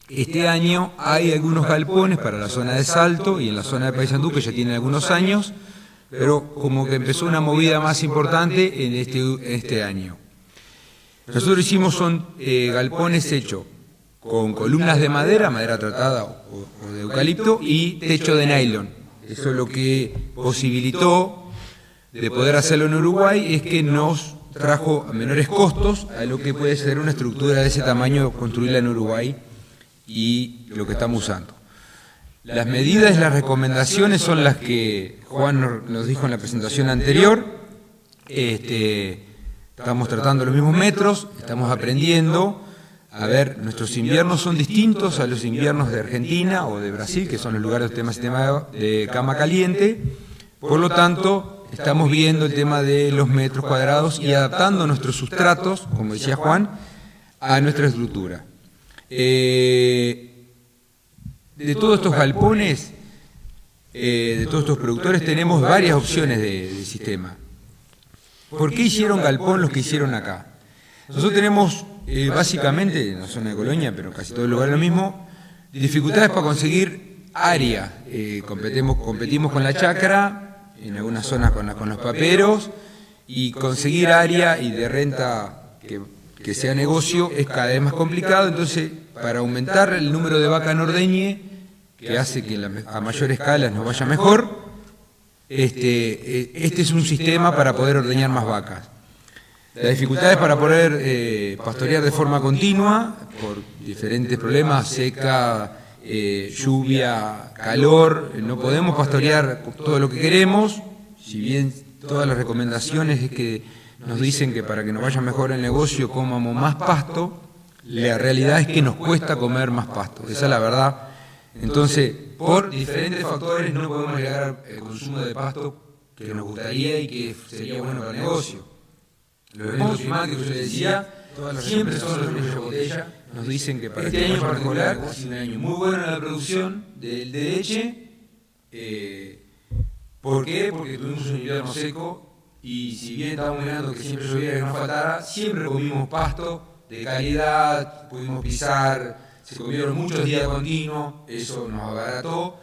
este año, hay algunos galpones para la zona de Salto y en la zona de Paysandú que ya tienen algunos años, pero como que empezó una movida más importante en este año. Nosotros hicimos galpones hechos con columnas de madera tratada o de eucalipto y techo de nylon. Eso es lo que posibilitó de poder hacerlo en Uruguay, es que nos trajo a menores costos a lo que puede ser una estructura de ese tamaño, construirla en Uruguay y lo que estamos usando. Las medidas y las recomendaciones son las que Juan nos dijo en la presentación anterior. Estamos tratando los mismos metros, estamos aprendiendo. A ver, nuestros inviernos son distintos a los inviernos de Argentina o de Brasil, que son los lugares de sistema de cama caliente. Por lo tanto, estamos viendo el tema de los metros cuadrados y adaptando nuestros sustratos, como decía Juan, a nuestra estructura. De todos estos galpones, de todos estos productores, tenemos varias opciones de sistema. ¿Por qué hicieron galpón los que hicieron acá? Nosotros tenemos, básicamente, en la zona de Colonia, pero casi todo el lugar lo mismo, dificultades para conseguir área. Competimos con la chacra, en algunas zonas con los paperos, y conseguir área y de renta que sea negocio es cada vez más complicado. Entonces, para aumentar el número de vaca en ordeñe, que hace que a mayor escala nos vaya mejor, este es un sistema para poder ordeñar más vacas. La dificultad es para poder pastorear de forma continua, por diferentes problemas, seca, lluvia, calor, no podemos pastorear todo lo que queremos, si bien todas las recomendaciones es que nos dicen que para que nos vaya mejor el negocio comamos más pasto, la realidad es que nos cuesta comer más pasto, esa es la verdad. Entonces, por diferentes factores no podemos llegar al consumo de pasto que nos gustaría y que sería bueno para el negocio. Los eventos climáticos, yo les decía, siempre son los precios de botella. Nos dicen que para este año en particular ha sido un año muy bueno en la producción de leche. ¿Por qué? Porque tuvimos un invierno seco y si bien estábamos mirando que siempre lloviera y no faltara, siempre comimos pasto de calidad, pudimos pisar. Se comieron muchos días continuos, eso nos abarató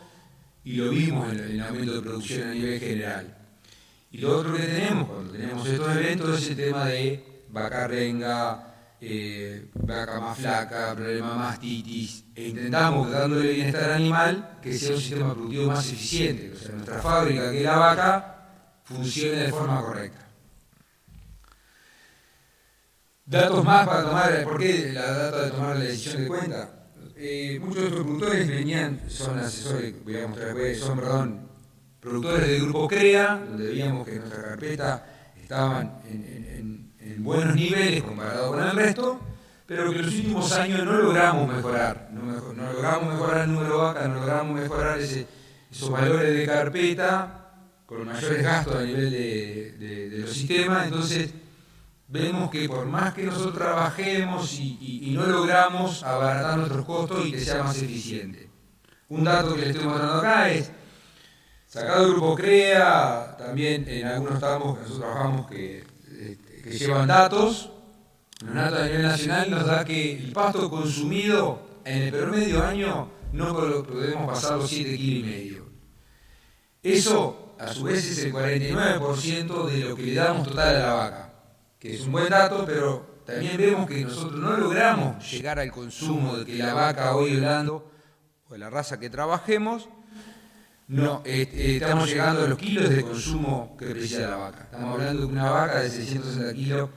y lo vimos en el aumento de producción a nivel general. Y lo otro que tenemos cuando tenemos estos eventos es el tema de vaca renga, vaca más flaca, problema mastitis. Intentamos, dándole bienestar al animal, que sea un sistema productivo más eficiente, o sea, nuestra fábrica, que la vaca, funcione de forma correcta. Datos más para tomar, ¿por qué la data de tomar la decisión de cuenta? Muchos de estos productores son asesores, voy a mostrar después, productores del grupo CREA, donde veíamos que nuestra carpeta estaban en buenos niveles comparado con el resto, pero que en los últimos años no logramos mejorar, no logramos mejorar el número de vacas, no logramos mejorar esos valores de carpeta con mayores gastos a nivel de los sistemas. Entonces vemos que por más que nosotros trabajemos y no logramos abaratar nuestros costos y que sea más eficiente. Un dato que les estoy mostrando acá es, sacado del grupo CREA, también en algunos estamos que nosotros trabajamos que llevan datos, los datos a nivel nacional nos da que el pasto consumido en el promedio año no podemos pasar los 7,5 kilos. Eso, a su vez, es el 49% de lo que le damos total a la vaca, que es un buen dato, pero también vemos que nosotros no logramos llegar al consumo de que la vaca hoy hablando, o la raza que trabajemos, estamos llegando a los kilos de consumo que precisa la vaca. Estamos hablando de una vaca de 660 kilos,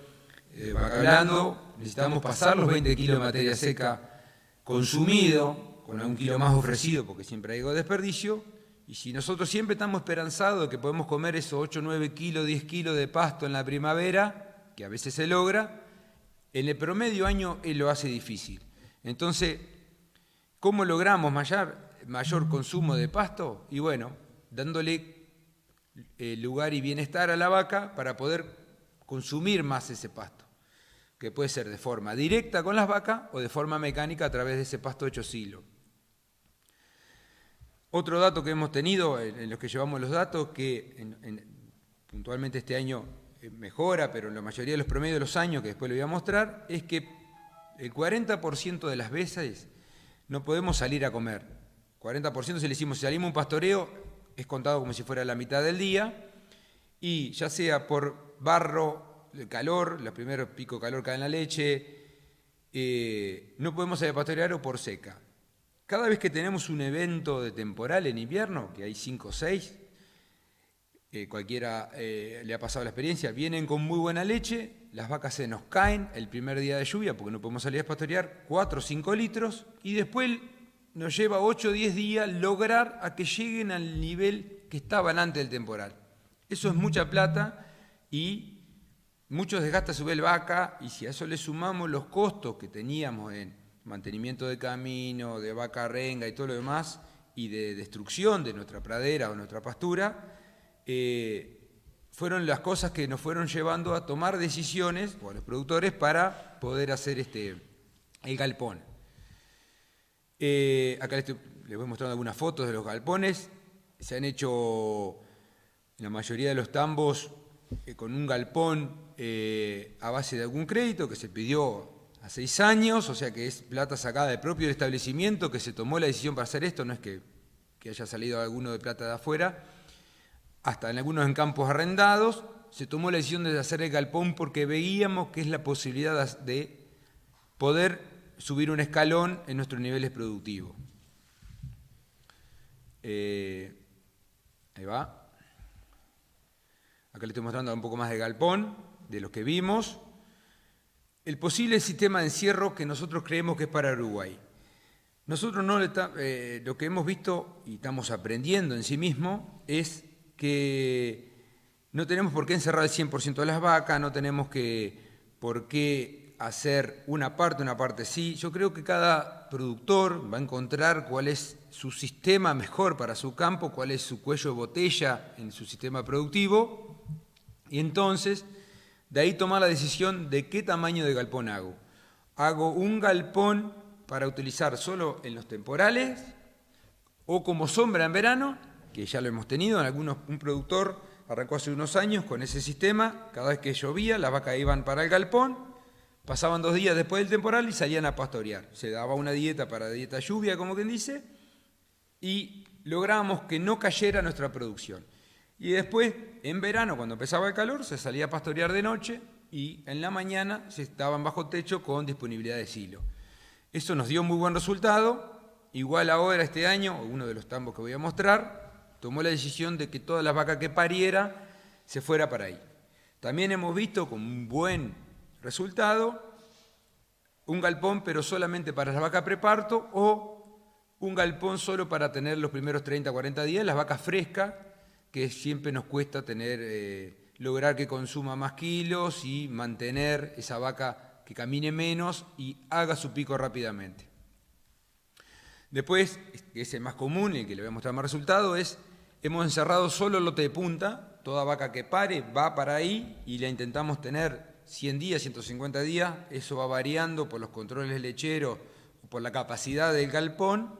vaca hablando, necesitamos pasar los 20 kilos de materia seca consumido, con algún kilo más ofrecido, porque siempre hay algo de desperdicio, y si nosotros siempre estamos esperanzados de que podemos comer esos 8, 9 kilos, 10 kilos de pasto en la primavera, que a veces se logra, en el promedio año él lo hace difícil. Entonces, ¿cómo logramos mayor consumo de pasto? Y bueno, dándole lugar y bienestar a la vaca para poder consumir más ese pasto, que puede ser de forma directa con las vacas o de forma mecánica a través de ese pasto hecho silo. Otro dato que hemos tenido, en los que llevamos los datos, que puntualmente este año mejora, pero en la mayoría de los promedios de los años, que después le voy a mostrar, es que el 40% de las veces no podemos salir a comer. 40% si salimos a un pastoreo, es contado como si fuera la mitad del día, y ya sea por barro, el calor, los primeros picos de calor caen en la leche, no podemos salir a pastorear o por seca. Cada vez que tenemos un evento de temporal en invierno, que hay 5 o 6, cualquiera le ha pasado la experiencia, vienen con muy buena leche, las vacas se nos caen el primer día de lluvia porque no podemos salir a pastorear, 4 o 5 litros, y después nos lleva 8 o 10 días lograr a que lleguen al nivel que estaban antes del temporal. Eso es mucha plata y mucho desgasta a su vez vaca, y si a eso le sumamos los costos que teníamos en mantenimiento de camino, de vaca renga y todo lo demás, y de destrucción de nuestra pradera o nuestra pastura, fueron las cosas que nos fueron llevando a tomar decisiones, o a los productores, para poder hacer el galpón. Acá les voy mostrando algunas fotos de los galpones. Se han hecho en la mayoría de los tambos con un galpón a base de algún crédito que se pidió a 6 años, o sea que es plata sacada del propio establecimiento que se tomó la decisión para hacer esto, no es que haya salido alguno de plata de afuera. Hasta en algunos en campos arrendados se tomó la decisión de hacer el galpón porque veíamos que es la posibilidad de poder subir un escalón en nuestros niveles productivos. Ahí va. Acá le estoy mostrando un poco más de galpón, de los que vimos. El posible sistema de encierro que nosotros creemos que es para Uruguay. Nosotros lo que hemos visto y estamos aprendiendo en sí mismo es que no tenemos por qué encerrar el 100% de las vacas, no tenemos por qué hacer una parte sí. Yo creo que cada productor va a encontrar cuál es su sistema mejor para su campo, cuál es su cuello de botella en su sistema productivo, y entonces de ahí tomar la decisión de qué tamaño de galpón hago. ¿Hago un galpón para utilizar solo en los temporales o como sombra en verano? Que ya lo hemos tenido, un productor arrancó hace unos años con ese sistema. Cada vez que llovía, las vacas iban para el galpón, pasaban 2 días después del temporal y salían a pastorear. Se daba una dieta para dieta lluvia, como quien dice, y lográbamos que no cayera nuestra producción. Y después, en verano, cuando empezaba el calor, se salía a pastorear de noche y en la mañana se estaban bajo techo con disponibilidad de silo. Eso nos dio muy buen resultado. Igual ahora, este año, uno de los tambos que voy a mostrar, tomó la decisión de que todas las vacas que pariera se fuera para ahí. También hemos visto con un buen resultado un galpón, pero solamente para las vacas preparto, o un galpón solo para tener los primeros 30, 40 días las vacas frescas, que siempre nos cuesta lograr que consuma más kilos y mantener esa vaca que camine menos y haga su pico rápidamente. Después, que es el más común, el que le voy a mostrar más resultado, hemos encerrado solo el lote de punta. Toda vaca que pare va para ahí y la intentamos tener 100 días, 150 días. Eso va variando por los controles lecheros o por la capacidad del galpón.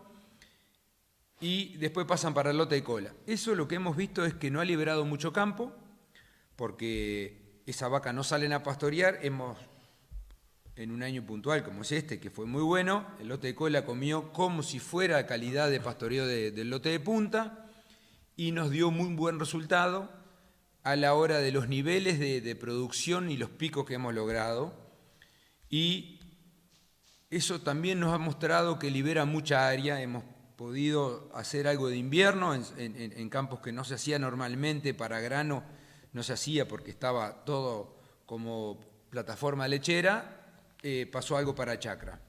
Y después pasan para el lote de cola. Eso lo que hemos visto es que no ha liberado mucho campo, porque esa vaca no salen a pastorear. En un año puntual como es este, que fue muy bueno, el lote de cola comió como si fuera calidad de pastoreo del lote de punta y nos dio muy buen resultado a la hora de los niveles de producción y los picos que hemos logrado. Y eso también nos ha mostrado que libera mucha área. Hemos podido hacer algo de invierno en campos que no se hacía normalmente. Para grano no se hacía porque estaba todo como plataforma lechera. Pasó algo para chacra.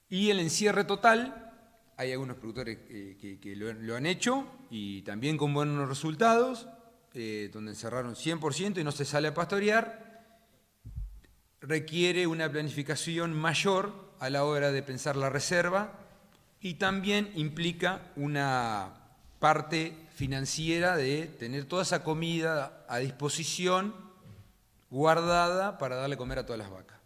Y el encierre total, hay algunos productores que lo han hecho y también con buenos resultados, donde encerraron 100% y no se sale a pastorear. Requiere una planificación mayor a la hora de pensar la reserva y también implica una parte financiera de tener toda esa comida a disposición, guardada para darle comer a todas las vacas.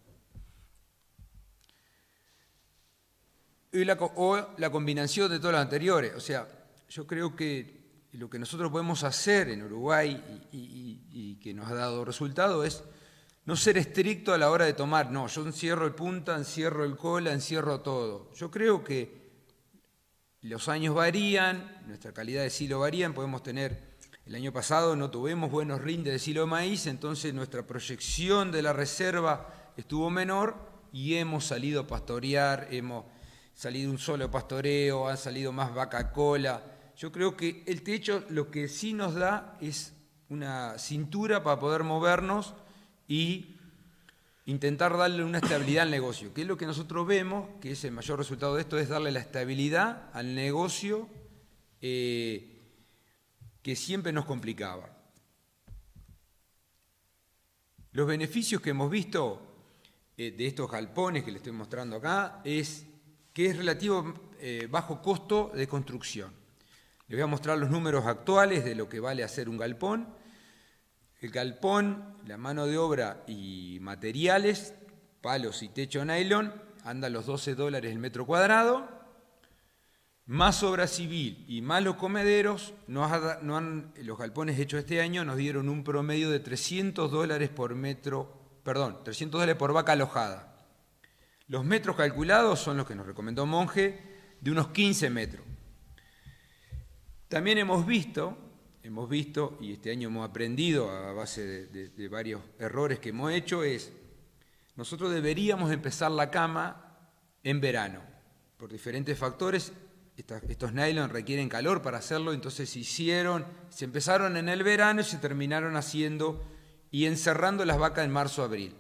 O la combinación de todas las anteriores. O sea, yo creo que lo que nosotros podemos hacer en Uruguay y que nos ha dado resultado es no ser estricto a la hora de tomar. No, yo encierro el punta, encierro el cola, encierro todo. Yo creo que los años varían, nuestra calidad de silo varían, podemos tener... El año pasado no tuvimos buenos rindes de silo de maíz, entonces nuestra proyección de la reserva estuvo menor y hemos salido a pastorear, hemos salido un solo pastoreo, han salido más vaca cola. Yo creo que el techo lo que sí nos da es una cintura para poder movernos y intentar darle una estabilidad al negocio, que es lo que nosotros vemos, que es el mayor resultado de esto, es darle la estabilidad al negocio que siempre nos complicaba. Los beneficios que hemos visto de estos galpones que les estoy mostrando acá es que es relativo bajo costo de construcción. Les voy a mostrar los números actuales de lo que vale hacer un galpón. El galpón, la mano de obra y materiales, palos y techo nylon, anda a los $12 el metro cuadrado, más obra civil y más los comederos. Los galpones hechos este año nos dieron un promedio de $300 por metro, perdón, $300 por vaca alojada. Los metros calculados son los que nos recomendó Monje, de unos 15 metros. También hemos visto, y este año hemos aprendido a base de varios errores que hemos hecho, nosotros deberíamos empezar la cama en verano. Por diferentes factores, estos nylon requieren calor para hacerlo, entonces se empezaron en el verano y se terminaron haciendo y encerrando las vacas en marzo-abril.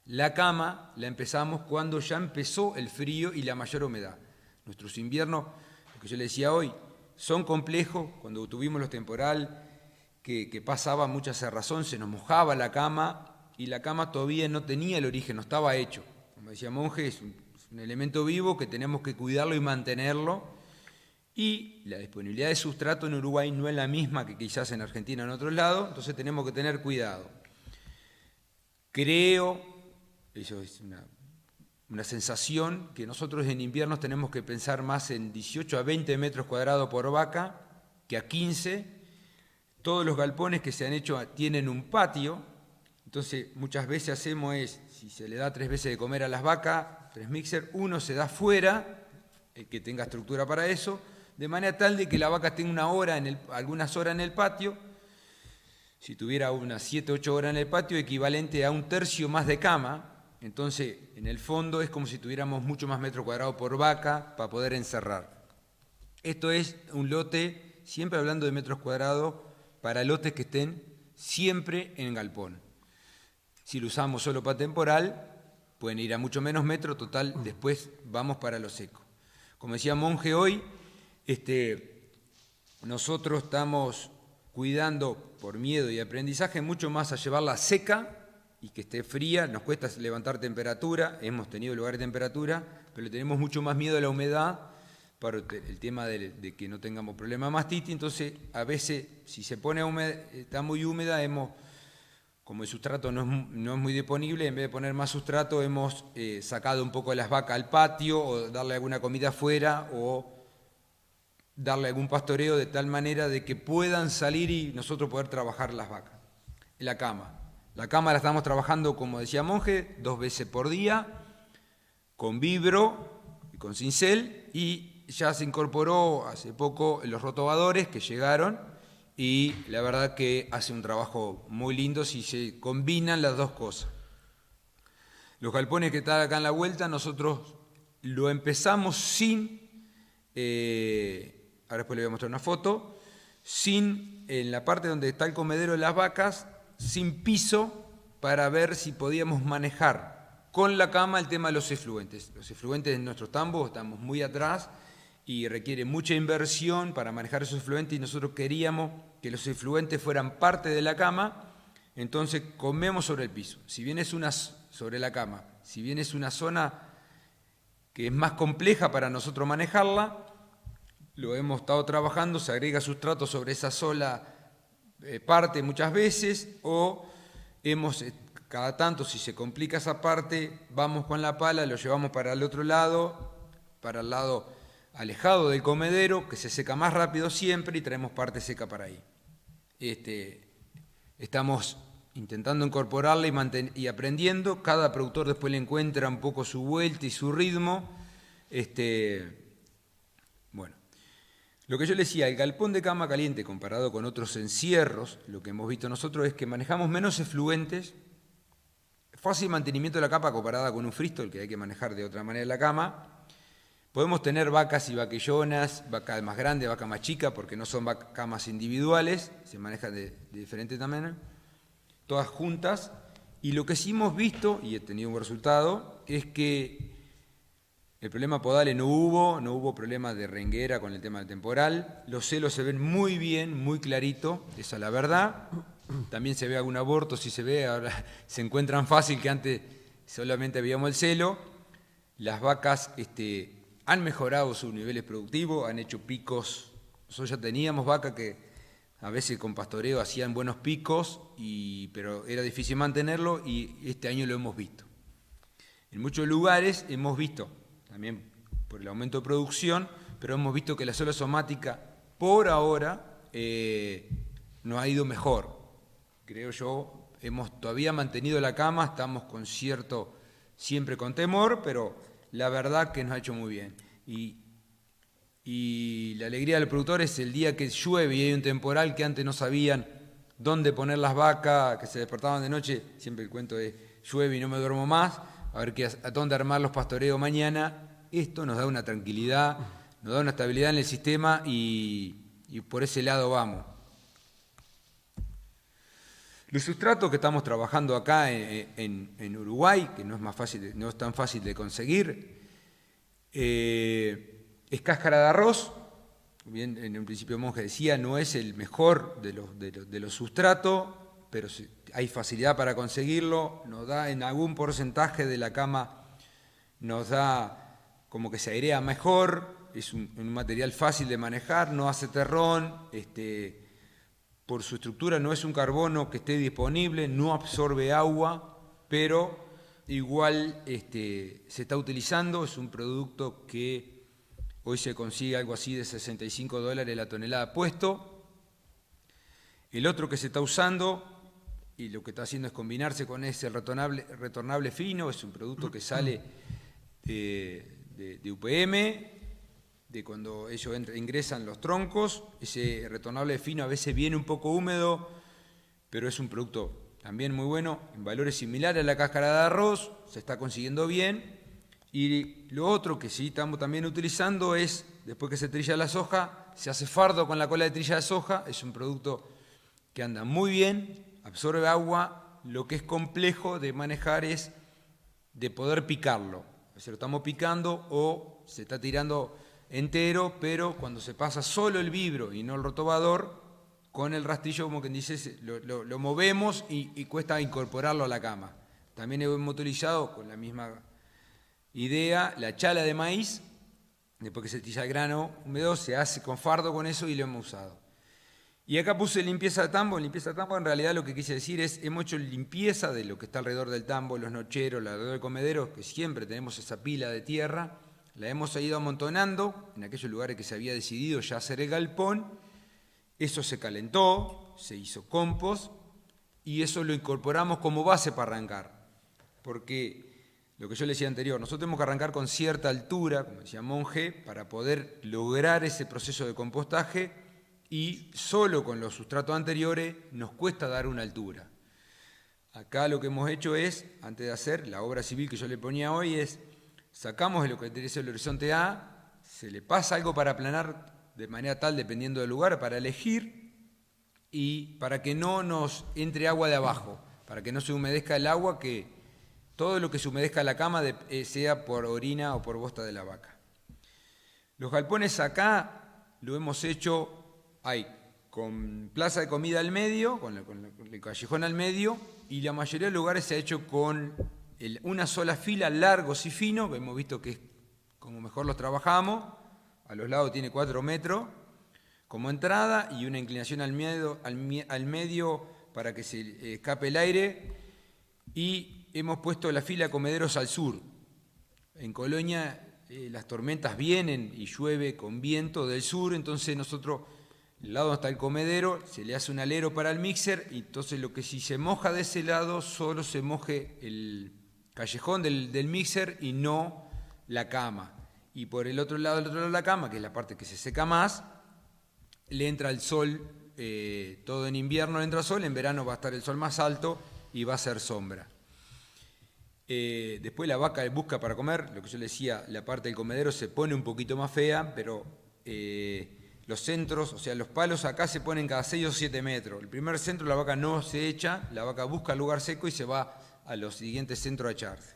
La cama la empezamos cuando ya empezó el frío y la mayor humedad. Nuestros inviernos, lo que yo le decía hoy, son complejos. Cuando tuvimos los temporal que pasaba mucha cerrazón, se nos mojaba la cama y la cama todavía no tenía el origen, no estaba hecho. Como decía Monje, es un elemento vivo que tenemos que cuidarlo y mantenerlo. Y la disponibilidad de sustrato en Uruguay no es la misma que quizás en Argentina o en otros lados, entonces tenemos que tener cuidado. Creo, eso es una sensación, que nosotros en invierno tenemos que pensar más en 18 a 20 metros cuadrados por vaca que a 15. Todos los galpones que se han hecho tienen un patio, entonces muchas veces si se le da 3 veces de comer a las vacas, 3 mixer, uno se da fuera, el que tenga estructura para eso, de manera tal de que la vaca tenga algunas horas en el patio. Si tuviera unas 7 o 8 horas en el patio, equivalente a 1/3 más de cama. Entonces, en el fondo es como si tuviéramos mucho más metro cuadrado por vaca para poder encerrar. Esto es un lote, siempre hablando de metros cuadrados, para lotes que estén siempre en galpón. Si lo usamos solo para temporal, pueden ir a mucho menos metros, total, después vamos para lo seco. Como decía Monje hoy, nosotros estamos cuidando por miedo y aprendizaje mucho más a llevarla seca y que esté fría. Nos cuesta levantar temperatura, hemos tenido lugares de temperatura, pero le tenemos mucho más miedo a la humedad para el tema de que no tengamos problema de mastitis. Entonces, a veces, si se pone está muy húmeda, como el sustrato no es muy disponible, en vez de poner más sustrato, hemos sacado un poco de las vacas al patio, o darle alguna comida afuera, o darle algún pastoreo de tal manera de que puedan salir y nosotros poder trabajar las vacas. La cama la estamos trabajando, como decía Monje, 2 veces por día, con vibro y con cincel, y ya se incorporó hace poco los rotobadores que llegaron, y la verdad que hace un trabajo muy lindo si se combinan las dos cosas. Los galpones que están acá en la vuelta, nosotros lo empezamos ahora después le voy a mostrar una foto, en la parte donde está el comedero de las vacas, sin piso, para ver si podíamos manejar con la cama el tema de los efluentes. Los efluentes en nuestros tambos estamos muy atrás y requiere mucha inversión para manejar esos efluentes, y nosotros queríamos que los efluentes fueran parte de la cama. Entonces comemos sobre el piso. Si bien es sobre la cama, si bien es una zona que es más compleja para nosotros manejarla, lo hemos estado trabajando, se agrega sustrato sobre esa sola parte muchas veces, o cada tanto, si se complica esa parte, vamos con la pala, lo llevamos para el otro lado, para el lado alejado del comedero, que se seca más rápido siempre, y traemos parte seca para ahí. Estamos intentando incorporarla y aprendiendo. Cada productor después le encuentra un poco su vuelta y su ritmo. Bueno, lo que yo le decía, el galpón de cama caliente comparado con otros encierros, lo que hemos visto nosotros es que manejamos menos efluentes, fácil mantenimiento de la cama comparada con un freestyle, que hay que manejar de otra manera la cama. Podemos tener vacas y vaquillonas, vaca más grande, vaca más chica, porque no son camas individuales, se manejan de diferente tamaño, todas juntas. Y lo que sí hemos visto, y he tenido un buen resultado, es que el problema podales no hubo problema de renguera con el tema del temporal. Los celos se ven muy bien, muy clarito, esa es la verdad. También se ve algún aborto, si se ve, ahora se encuentran fácil, que antes solamente veíamos el celo. Las vacas han mejorado sus niveles productivos, han hecho picos nosotros ya teníamos vacas que a veces con pastoreo hacían buenos picos, pero era difícil mantenerlo, y este año lo hemos visto. En muchos lugares hemos visto, también por el aumento de producción, pero hemos visto que la sola somática por ahora nos ha ido mejor. Creo yo, hemos todavía mantenido la cama, estamos con siempre con temor, pero la verdad que nos ha hecho muy bien. Y la alegría del productor es el día que llueve y hay un temporal que antes no sabían dónde poner las vacas, que se despertaban de noche, siempre el cuento de llueve y no me duermo más, a ver a dónde armar los pastoreos mañana. Esto nos da una tranquilidad, nos da una estabilidad en el sistema y por ese lado vamos. Los sustratos que estamos trabajando acá en Uruguay, que no es tan fácil de conseguir, es cáscara de arroz. Bien, en un principio Monje decía, no es el mejor de los sustratos, pero hay facilidad para conseguirlo, nos da en algún porcentaje de la cama, nos da como que se airea mejor, es un material fácil de manejar, no hace terrón, por su estructura no es un carbono que esté disponible, no absorbe agua, pero igual se está utilizando, es un producto que hoy se consigue algo así de $65 la tonelada puesto. El otro que se está usando y lo que está haciendo es combinarse con ese retornable fino, es un producto que sale de UPM, de cuando ellos ingresan los troncos. Ese retornable fino a veces viene un poco húmedo, pero es un producto también muy bueno, en valores similares a la cáscara de arroz, se está consiguiendo bien. Y lo otro que sí estamos también utilizando es, después que se trilla la soja, se hace fardo con la cola de trilla de soja, es un producto que anda muy bien, absorbe agua, lo que es complejo de manejar es de poder picarlo. Se lo estamos picando o se está tirando entero, pero cuando se pasa solo el vibro y no el rotobador, con el rastrillo, como quien dice, lo movemos y cuesta incorporarlo a la cama. También hemos utilizado con la misma idea la chala de maíz, después que se tilla el grano húmedo, se hace con fardo con eso y lo hemos usado. Y acá puse limpieza de tambo. Limpieza de tambo en realidad lo que quise decir es, hemos hecho limpieza de lo que está alrededor del tambo, los nocheros, alrededor del comedero, que siempre tenemos esa pila de tierra, la hemos ido amontonando en aquellos lugares que se había decidido ya hacer el galpón. Eso se calentó, se hizo compost y eso lo incorporamos como base para arrancar. Porque lo que yo le decía anterior, nosotros tenemos que arrancar con cierta altura, como decía Monje, para poder lograr ese proceso de compostaje, y solo con los sustratos anteriores nos cuesta dar una altura. Acá lo que hemos hecho es, antes de hacer la obra civil que yo le ponía hoy, es sacamos de lo que es el horizonte A, se le pasa algo para aplanar de manera tal, dependiendo del lugar, para elegir y para que no nos entre agua de abajo, para que no se humedezca el agua, que todo lo que se humedezca la cama sea por orina o por bosta de la vaca. Los galpones acá lo hemos hecho, con plaza de comida al medio, con el callejón al medio, y la mayoría de lugares se ha hecho con una sola fila, largos y finos, que hemos visto que es como mejor los trabajamos. A los lados tiene 4 metros como entrada y una inclinación al medio para que se escape el aire. Y hemos puesto la fila comederos al sur. En Colonia las tormentas vienen y llueve con viento del sur, entonces nosotros, el lado donde está el comedero, se le hace un alero para el mixer, y entonces lo que si se moja de ese lado, solo se moje el callejón del mixer y no la cama. Y por el otro lado de la cama, que es la parte que se seca más, le entra el sol, todo en invierno le entra sol, en verano va a estar el sol más alto y va a ser sombra. Después la vaca busca para comer, lo que yo le decía, la parte del comedero se pone un poquito más fea, pero los centros, o sea, los palos acá se ponen cada 6 o 7 metros. El primer centro la vaca no se echa, la vaca busca el lugar seco y se va a los siguientes centros a echarse.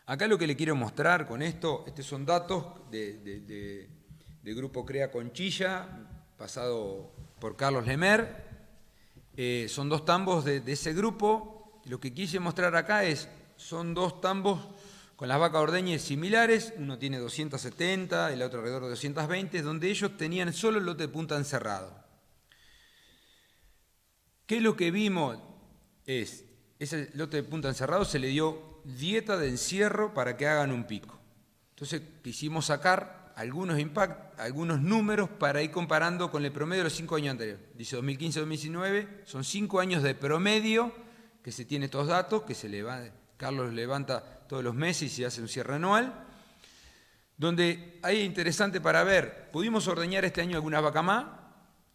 Acá lo que le quiero mostrar con esto, estos son datos del Grupo Crea Conchilla, pasado por Carlos Lemer. Son 2 tambos de ese grupo. Lo que quise mostrar acá son 2 tambos con las vacas ordeñas similares, uno tiene 270, el otro alrededor de 220, donde ellos tenían solo el lote de punta encerrado. ¿Qué es lo que vimos? Ese lote de punta encerrado se le dio dieta de encierro para que hagan un pico. Entonces quisimos sacar algunos números para ir comparando con el promedio de los 5 años anteriores. Dice 2015-2019, son 5 años de promedio que se tiene estos datos, que Carlos levanta todos los meses y se hace un cierre anual, donde ahí es interesante para ver, pudimos ordeñar este año algunas vacas más,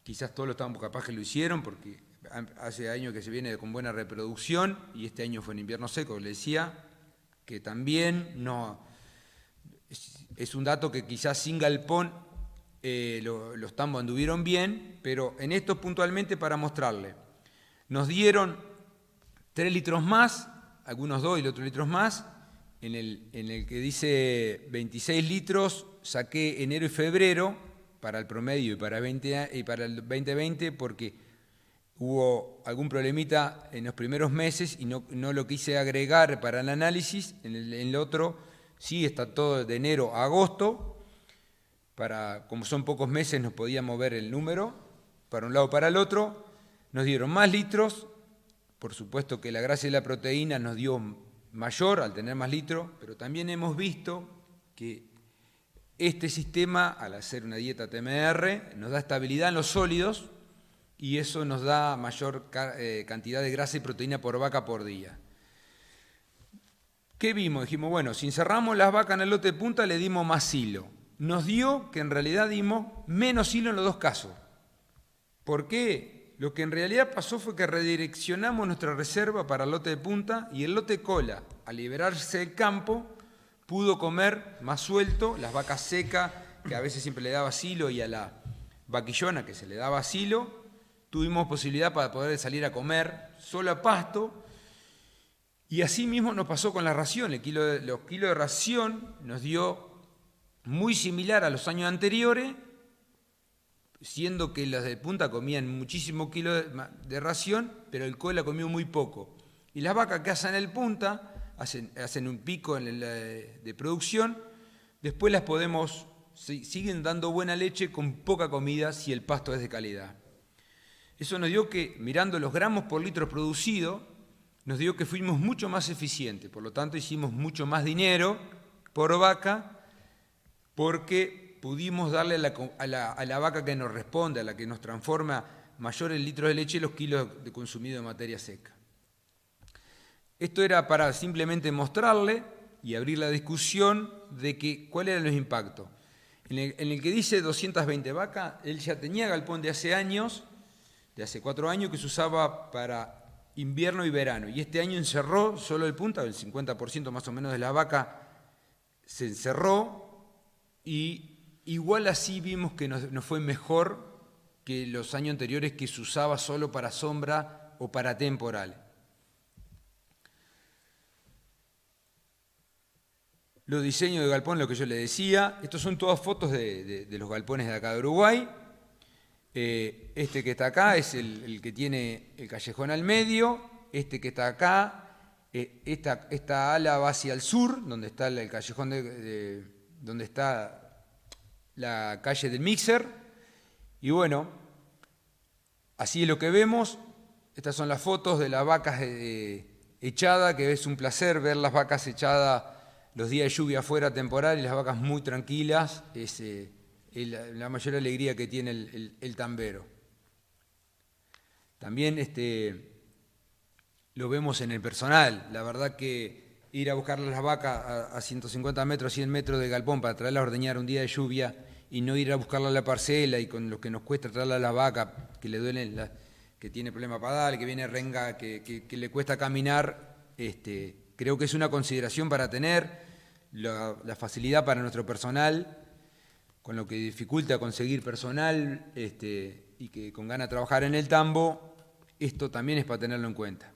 quizás todos los tambos capaz que lo hicieron, porque hace años que se viene con buena reproducción, y este año fue en invierno seco, le decía, que también es un dato que quizás sin galpón los tambos anduvieron bien, pero en esto puntualmente para mostrarle, nos dieron 3 litros más, algunos 2 y los otros litros más. En el que dice 26 litros, saqué enero y febrero para el promedio y para el 2020 porque hubo algún problemita en los primeros meses y no lo quise agregar para el análisis. En el otro sí está todo de enero a agosto. Como son pocos meses nos podíamos ver el número para un lado o para el otro. Nos dieron más litros. Por supuesto que la grasa y la proteína nos dio mayor al tener más litros, pero también hemos visto que este sistema, al hacer una dieta TMR, nos da estabilidad en los sólidos y eso nos da mayor cantidad de grasa y proteína por vaca por día. ¿Qué vimos? Dijimos, bueno, si encerramos las vacas en el lote de punta, le dimos más hilo. Nos dio que en realidad dimos menos hilo en los dos casos. ¿Por qué? Lo que en realidad pasó fue que redireccionamos nuestra reserva para el lote de punta y el lote cola, al liberarse del campo, pudo comer más suelto, las vacas secas, que a veces siempre le daba silo, y a la vaquillona, que se le daba silo, tuvimos posibilidad para poder salir a comer solo a pasto, y así mismo nos pasó con la ración. Los kilos de ración nos dio muy similar a los años anteriores, siendo que las de punta comían muchísimos kilos de ración, pero el cola comió muy poco. Y las vacas que hacen el punta, hacen un pico de producción, después siguen dando buena leche con poca comida si el pasto es de calidad. Eso nos dio que, mirando los gramos por litro producido, nos dio que fuimos mucho más eficientes, por lo tanto hicimos mucho más dinero por vaca, porque pudimos darle a la vaca que nos responde, a la que nos transforma mayores litros de leche, los kilos de consumido de materia seca. Esto era para simplemente mostrarle y abrir la discusión de cuáles eran los impactos. En el que dice 220 vacas, él ya tenía galpón de hace 4 años, que se usaba para invierno y verano, y este año encerró solo el punta, el 50% más o menos de la vaca se encerró, y igual así vimos que nos fue mejor que los años anteriores, que se usaba solo para sombra o para temporal. Los diseños de galpón, lo que yo le decía, estos son todas fotos de los galpones de acá de Uruguay. Este que está acá es el que tiene el callejón al medio. Este que está acá, esta ala va hacia el sur, donde está el callejón donde está la calle del Mixer, y bueno, así es lo que vemos. Estas son las fotos de las vacas echadas, que es un placer ver las vacas echadas los días de lluvia afuera temporal y las vacas muy tranquilas, es la mayor alegría que tiene el tambero. También lo vemos en el personal, la verdad que ir a buscar las vacas a 150 metros, 100 metros de galpón para traerlas a ordeñar un día de lluvia y no ir a buscarla a la parcela, y con lo que nos cuesta traerla a la vaca, que le duelen, que tiene problema padal, que viene renga, que le cuesta caminar, creo que es una consideración para tener, la facilidad para nuestro personal, con lo que dificulta conseguir personal y que con ganas de trabajar en el tambo, esto también es para tenerlo en cuenta.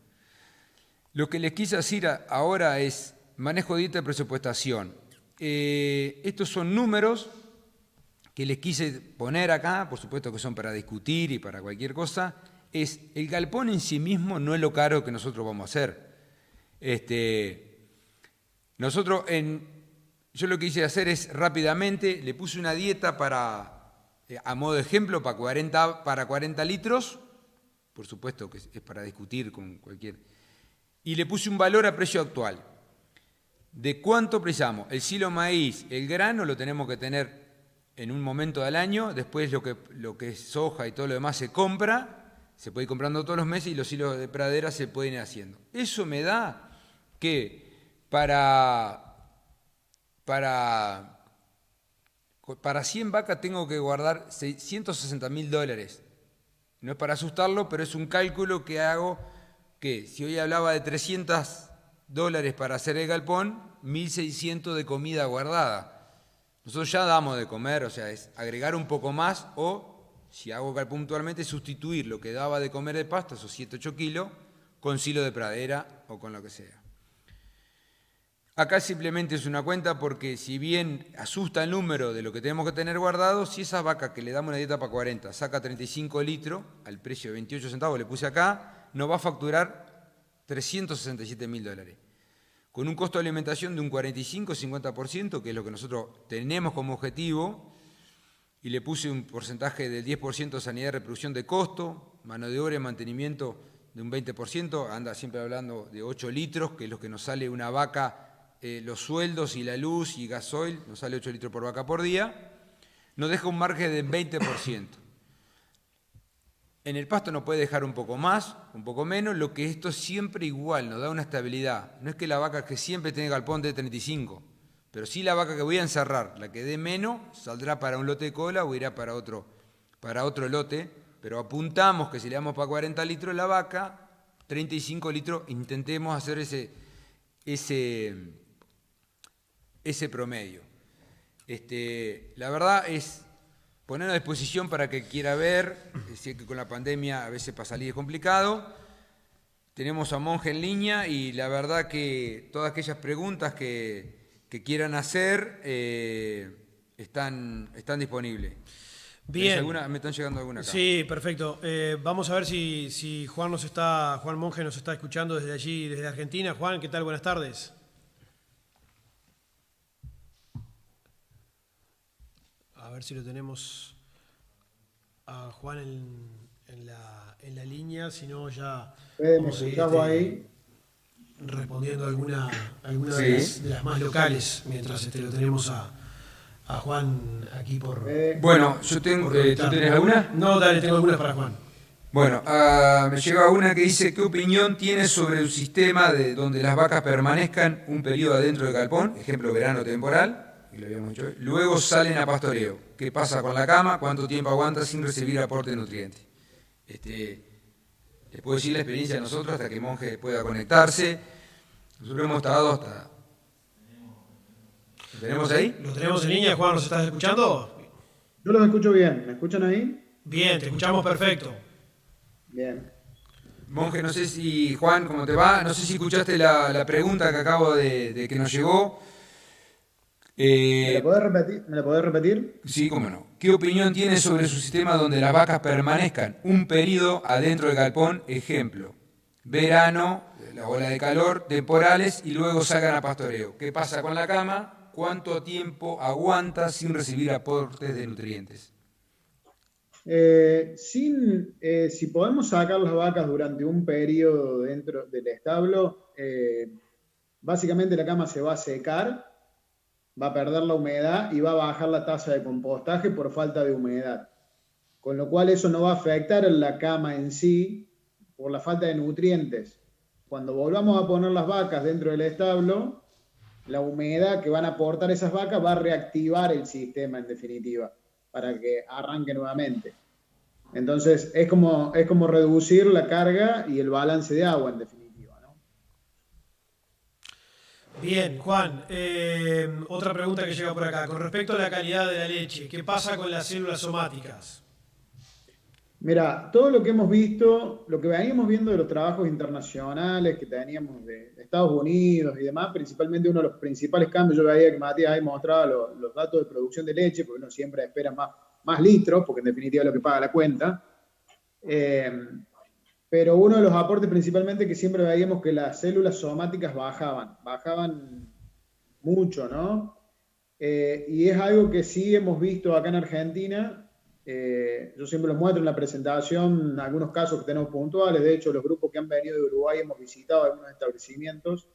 Lo que les quise decir ahora es manejo de dieta y presupuestación. Estos son números que les quise poner acá, por supuesto que son para discutir y para cualquier cosa. El galpón en sí mismo no es lo caro que nosotros vamos a hacer. Nosotros, yo lo que hice hacer es rápidamente, le puse una dieta a modo de ejemplo, para 40 litros, por supuesto que es para discutir con cualquier, y le puse un valor a precio actual. ¿De cuánto precisamos? El silo maíz, el grano lo tenemos que tener en un momento del año, después lo que es soja y todo lo demás se compra, se puede ir comprando todos los meses y los silos de pradera se pueden ir haciendo. Eso me da que para 100 vacas tengo que guardar $160.000. No es para asustarlo, pero es un cálculo que hago que si hoy hablaba de $300 para hacer el galpón, 1.600 de comida guardada. Nosotros ya damos de comer, o sea, es agregar un poco más o, si hago galpón puntualmente, sustituir lo que daba de comer de pasto, esos 7-8 kilos, con silo de pradera o con lo que sea. Acá simplemente es una cuenta porque si bien asusta el número de lo que tenemos que tener guardado, si esa vaca que le damos una dieta para 40 saca 35 litros, al precio de 28 centavos le puse acá, nos va a facturar $367.000. Con un costo de alimentación de un 45-50%, que es lo que nosotros tenemos como objetivo, y le puse un porcentaje del 10% de sanidad y reproducción de costo, mano de obra y mantenimiento de un 20%, anda siempre hablando de 8 litros, que es lo que nos sale una vaca, los sueldos y la luz y gasoil, nos sale 8 litros por vaca por día, nos deja un margen del 20%. En el pasto nos puede dejar un poco más, un poco menos, lo que esto siempre igual, nos da una estabilidad. No es que la vaca que siempre tiene galpón dé 35, pero sí la vaca que voy a encerrar, la que dé menos, saldrá para un lote de cola o irá para otro lote, pero apuntamos que si le damos para 40 litros la vaca, 35 litros, intentemos hacer ese promedio. La verdad es poner a disposición para que quiera ver, sé que con la pandemia a veces para salir es complicado. Tenemos a Monje en línea y la verdad que todas aquellas preguntas que quieran hacer están disponibles. Bien. Me están llegando algunas acá. Sí, perfecto. Vamos a ver si Juan Monje nos está escuchando desde allí, desde Argentina. Juan, ¿qué tal? Buenas tardes. A ver si lo tenemos a Juan en la línea, si no ya vamos a ir ahí. respondiendo alguna Sí. de las más locales, mientras lo tenemos a Juan aquí por... Bueno, yo tengo, ¿tú tenés alguna? No, dale, tengo algunas para Juan. Bueno, me llega una que dice, ¿qué opinión tienes sobre el sistema de donde las vacas permanezcan un periodo adentro del galpón, ejemplo verano temporal, y lo habíamos dicho hoy, luego salen a pastoreo? ¿Qué pasa con la cama? ¿Cuánto tiempo aguanta sin recibir aporte de nutrientes? Les puedo decir la experiencia de nosotros hasta que Monje pueda conectarse. Nosotros hemos estado hasta... ¿Lo tenemos ahí? ¿Lo tenemos en línea, Juan? ¿Nos estás escuchando? Yo los escucho bien. ¿Me escuchan ahí? Bien, te escuchamos perfecto. Bien. Monje, no sé si, Juan, ¿cómo te va? No sé si escuchaste la pregunta que acabo de que nos llegó. ¿Me la podés repetir? Sí, cómo no. ¿Qué opinión tienes sobre su sistema donde las vacas permanezcan un periodo adentro del galpón? Ejemplo, verano, la ola de calor, temporales y luego salgan a pastoreo. ¿Qué pasa con la cama? ¿Cuánto tiempo aguanta sin recibir aportes de nutrientes? Si podemos sacar las vacas durante un periodo dentro del establo, básicamente la cama se va a secar, va a perder la humedad y va a bajar la tasa de compostaje por falta de humedad. Con lo cual eso no va a afectar en la cama en sí por la falta de nutrientes. Cuando volvamos a poner las vacas dentro del establo, la humedad que van a aportar esas vacas va a reactivar el sistema en definitiva, para que arranque nuevamente. Entonces es como reducir la carga y el balance de agua en definitiva, ¿no? Bien, Juan, otra pregunta que llega por acá. Con respecto a la calidad de la leche, ¿qué pasa con las células somáticas? Mira, todo lo que hemos visto, lo que veníamos viendo de los trabajos internacionales que teníamos de Estados Unidos y demás, principalmente uno de los principales cambios, yo veía que Matías ahí mostraba los datos de producción de leche, porque uno siempre espera más litros, porque en definitiva es lo que paga la cuenta. Pero uno de los aportes principalmente que siempre veíamos que las células somáticas bajaban mucho, ¿no? Y es algo que sí hemos visto acá en Argentina. Yo siempre lo muestro en la presentación, algunos casos que tenemos puntuales. De hecho, los grupos que han venido de Uruguay hemos visitado algunos establecimientos,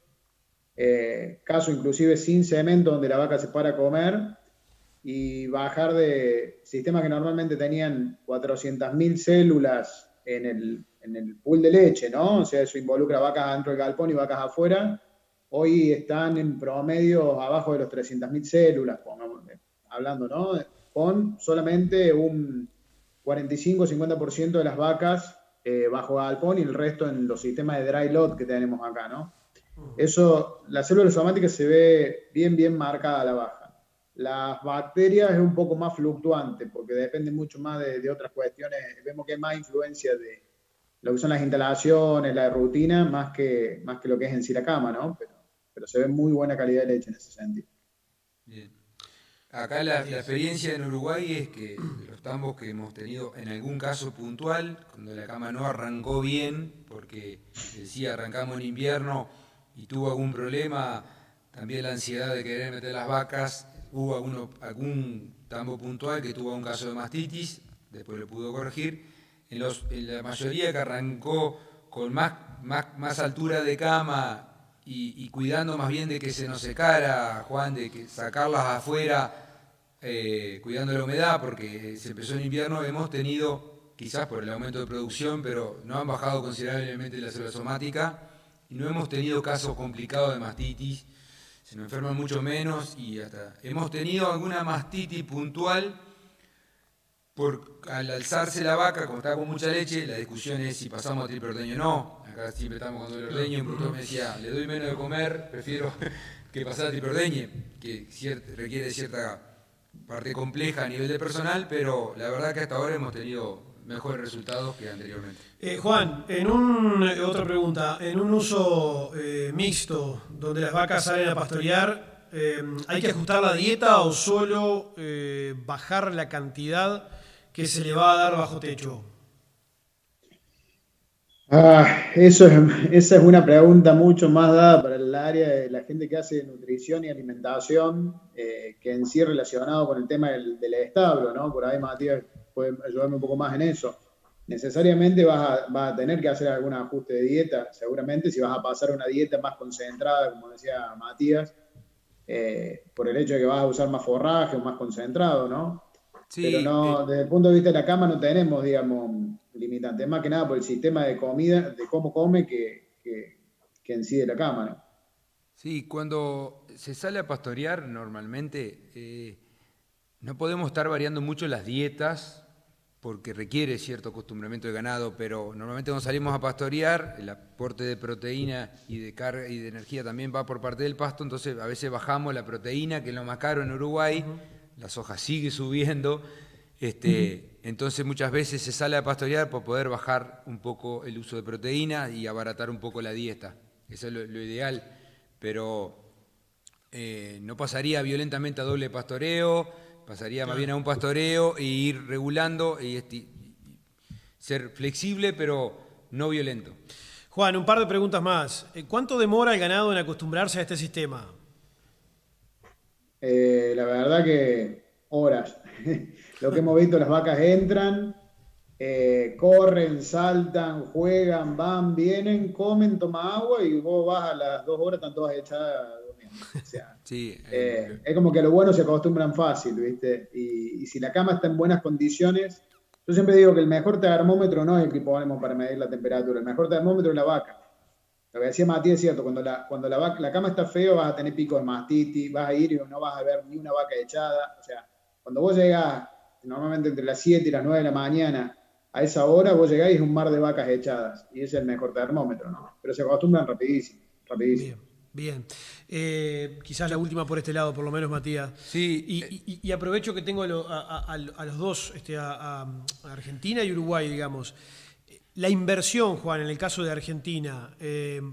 casos inclusive sin cemento, donde la vaca se para a comer y bajar de sistemas que normalmente tenían 400.000 células en el pool de leche, ¿no? O sea, eso involucra vacas dentro del galpón y vacas afuera. Hoy están en promedio abajo de los 300.000 células, hablando, ¿no? Con solamente un 45-50% de las vacas bajo galpón y el resto en los sistemas de dry lot que tenemos acá, ¿no? Eso, la célula somática se ve bien marcada a la baja. Las bacterias es un poco más fluctuante porque depende mucho más de otras cuestiones. Vemos que hay más influencia de lo que son las instalaciones, la rutina, más que lo que es en sí la cama, ¿no? Pero se ve muy buena calidad de leche en ese sentido. Bien. Acá la experiencia en Uruguay es que los tambos que hemos tenido en algún caso puntual, cuando la cama no arrancó bien, porque decía arrancamos en invierno y tuvo algún problema, también la ansiedad de querer meter las vacas, hubo algún tambo puntual que tuvo un caso de mastitis, después lo pudo corregir. En la mayoría que arrancó con más altura de cama y cuidando más bien de que se nos secara, Juan, de que sacarlas afuera, cuidando la humedad, porque se empezó en invierno, hemos tenido, quizás por el aumento de producción, pero no han bajado considerablemente la célula somática y no hemos tenido casos complicados de mastitis. Se nos enferman mucho menos y hasta hemos tenido alguna mastitis puntual al alzarse la vaca, como estaba con mucha leche. La discusión es si pasamos a triple o no. Acá siempre estamos con doble ordeño y un productor me decía, le doy menos de comer, prefiero que pasar a triple que requiere cierta parte compleja a nivel de personal, pero la verdad que hasta ahora hemos tenido mejores resultados que anteriormente. Juan, otra pregunta, en un uso mixto, donde las vacas salen a pastorear, ¿hay que ajustar la dieta o solo bajar la cantidad que se le va a dar bajo techo? Esa es una pregunta mucho más dada para el área de la gente que hace nutrición y alimentación, que en sí relacionado con el tema del establo, ¿no? Por ahí Matías puede ayudarme un poco más en eso. Necesariamente vas a tener que hacer algún ajuste de dieta, seguramente si vas a pasar a una dieta más concentrada, como decía Matías, por el hecho de que vas a usar más forraje o más concentrado, ¿no? Sí, pero no, desde el punto de vista de la cama no tenemos, digamos, limitantes, más que nada por el sistema de comida, de cómo come que en sí de la cama, ¿no? Sí, cuando se sale a pastorear normalmente no podemos estar variando mucho las dietas porque requiere cierto acostumbramiento de ganado, pero normalmente cuando salimos a pastorear el aporte de proteína y de carga y de energía también va por parte del pasto, entonces a veces bajamos la proteína, que es lo más caro en Uruguay. La soja sigue subiendo, entonces muchas veces se sale a pastorear por poder bajar un poco el uso de proteína y abaratar un poco la dieta. Eso es lo ideal, pero no pasaría violentamente a doble pastoreo, pasaría más bien a un pastoreo e ir regulando y ser flexible pero no violento. Juan, un par de preguntas más. ¿Cuánto demora el ganado en acostumbrarse a este sistema? La verdad que horas. Lo que hemos visto, las vacas entran, corren, saltan, juegan, van, vienen, comen, toman agua y vos vas a las 2 horas, están todas echadas durmiendo. O sea, sí, es como que a lo bueno se acostumbran fácil, ¿viste? Y si la cama está en buenas condiciones, yo siempre digo que el mejor termómetro no es el que ponemos para medir la temperatura, el mejor termómetro es la vaca. Lo que decía Matías es cierto, cuando la cama está feo vas a tener picos de mastitis, vas a ir y no vas a ver ni una vaca echada. O sea, cuando vos llegás, normalmente entre las 7 y las 9 de la mañana, a esa hora vos llegás y es un mar de vacas echadas. Y ese es el mejor termómetro, ¿no? Pero se acostumbran rapidísimo. Bien. Quizás la última por este lado, por lo menos, Matías. Sí. Y aprovecho que tengo a los dos, a Argentina y Uruguay, digamos. La inversión, Juan, en el caso de Argentina,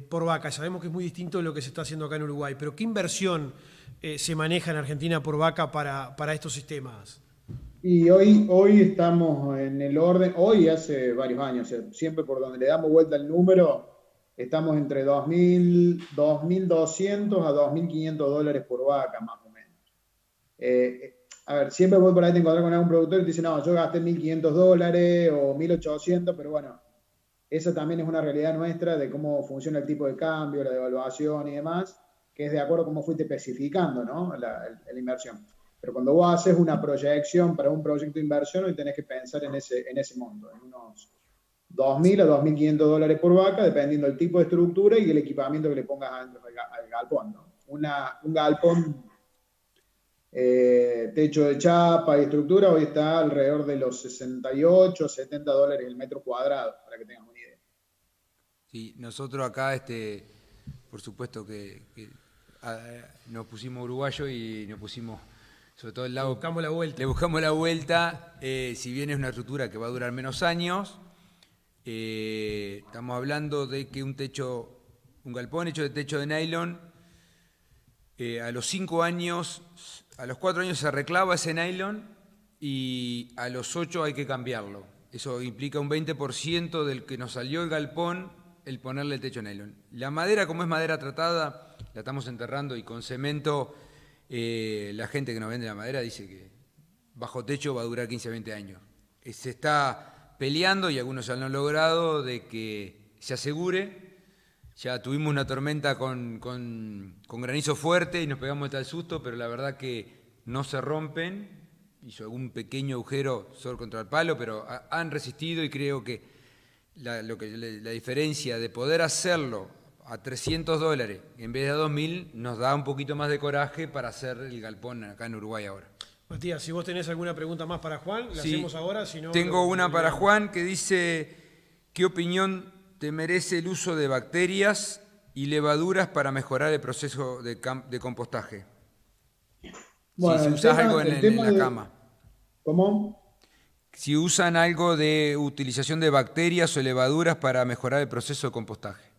por vaca, sabemos que es muy distinto de lo que se está haciendo acá en Uruguay, pero ¿qué inversión se maneja en Argentina por vaca para estos sistemas? Y hoy estamos en el orden, hoy hace varios años, siempre por donde le damos vuelta al número, estamos entre 2.200 a 2.500 dólares por vaca, más o menos. A ver, siempre voy por ahí a encontrar con algún productor y te dice, no, yo gasté 1.500 dólares o 1.800, pero bueno, esa también es una realidad nuestra de cómo funciona el tipo de cambio, la devaluación y demás, que es de acuerdo a cómo fuiste especificando, ¿no? la inversión. Pero cuando vos haces una proyección para un proyecto de inversión, hoy tenés que pensar en ese monto, en unos 2.000 a 2.500 dólares por vaca, dependiendo del tipo de estructura y el equipamiento que le pongas al galpón, ¿no? Un galpón techo de chapa y estructura hoy está alrededor de los 68, 70 dólares el metro cuadrado, para que tengas una idea. Sí, nosotros acá, por supuesto nos pusimos uruguayo y nos pusimos, sobre todo el lado... Le buscamos la vuelta. Le buscamos la vuelta, si bien es una estructura que va a durar menos años, estamos hablando de que un galpón hecho de techo de nylon, a los 4 años se arreglaba ese nylon y a los 8 hay que cambiarlo. Eso implica un 20% del que nos salió el galpón, el ponerle el techo de nylon. La madera, como es madera tratada, la estamos enterrando y con cemento, la gente que nos vende la madera dice que bajo techo va a durar 15 a 20 años. Se está peleando, y algunos ya lo han logrado, de que se asegure. Ya tuvimos una tormenta con granizo fuerte y nos pegamos hasta el susto, pero la verdad que no se rompen. Hizo algún pequeño agujero solo contra el palo, pero han resistido, y creo que la diferencia de poder hacerlo a 300 dólares en vez de a 2.000 nos da un poquito más de coraje para hacer el galpón acá en Uruguay ahora. Matías, si vos tenés alguna pregunta más para Juan, la hacemos ahora. Si no, tengo una para Juan que dice: ¿qué opinión te merece el uso de bacterias y levaduras para mejorar el proceso de compostaje? Bueno, si usas algo en la cama. ¿Cómo? Si usan algo de utilización de bacterias o levaduras para mejorar el proceso de compostaje.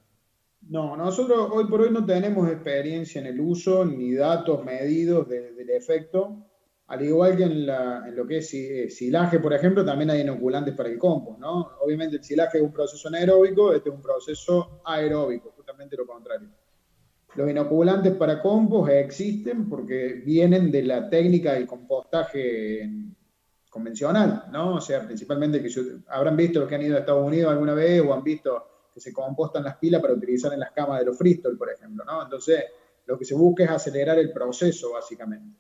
No, nosotros hoy por hoy no tenemos experiencia en el uso ni datos medidos del efecto. Al igual que en lo que es silaje, por ejemplo, también hay inoculantes para el compost, ¿no? Obviamente el silaje es un proceso anaeróbico, este es un proceso aeróbico, justamente lo contrario. Los inoculantes para compost existen porque vienen de la técnica del compostaje convencional, ¿no? O sea, principalmente que habrán visto los que han ido a Estados Unidos alguna vez o han visto que se compostan las pilas para utilizar en las camas de los Fristol, por ejemplo, ¿no? Entonces, lo que se busca es acelerar el proceso, básicamente.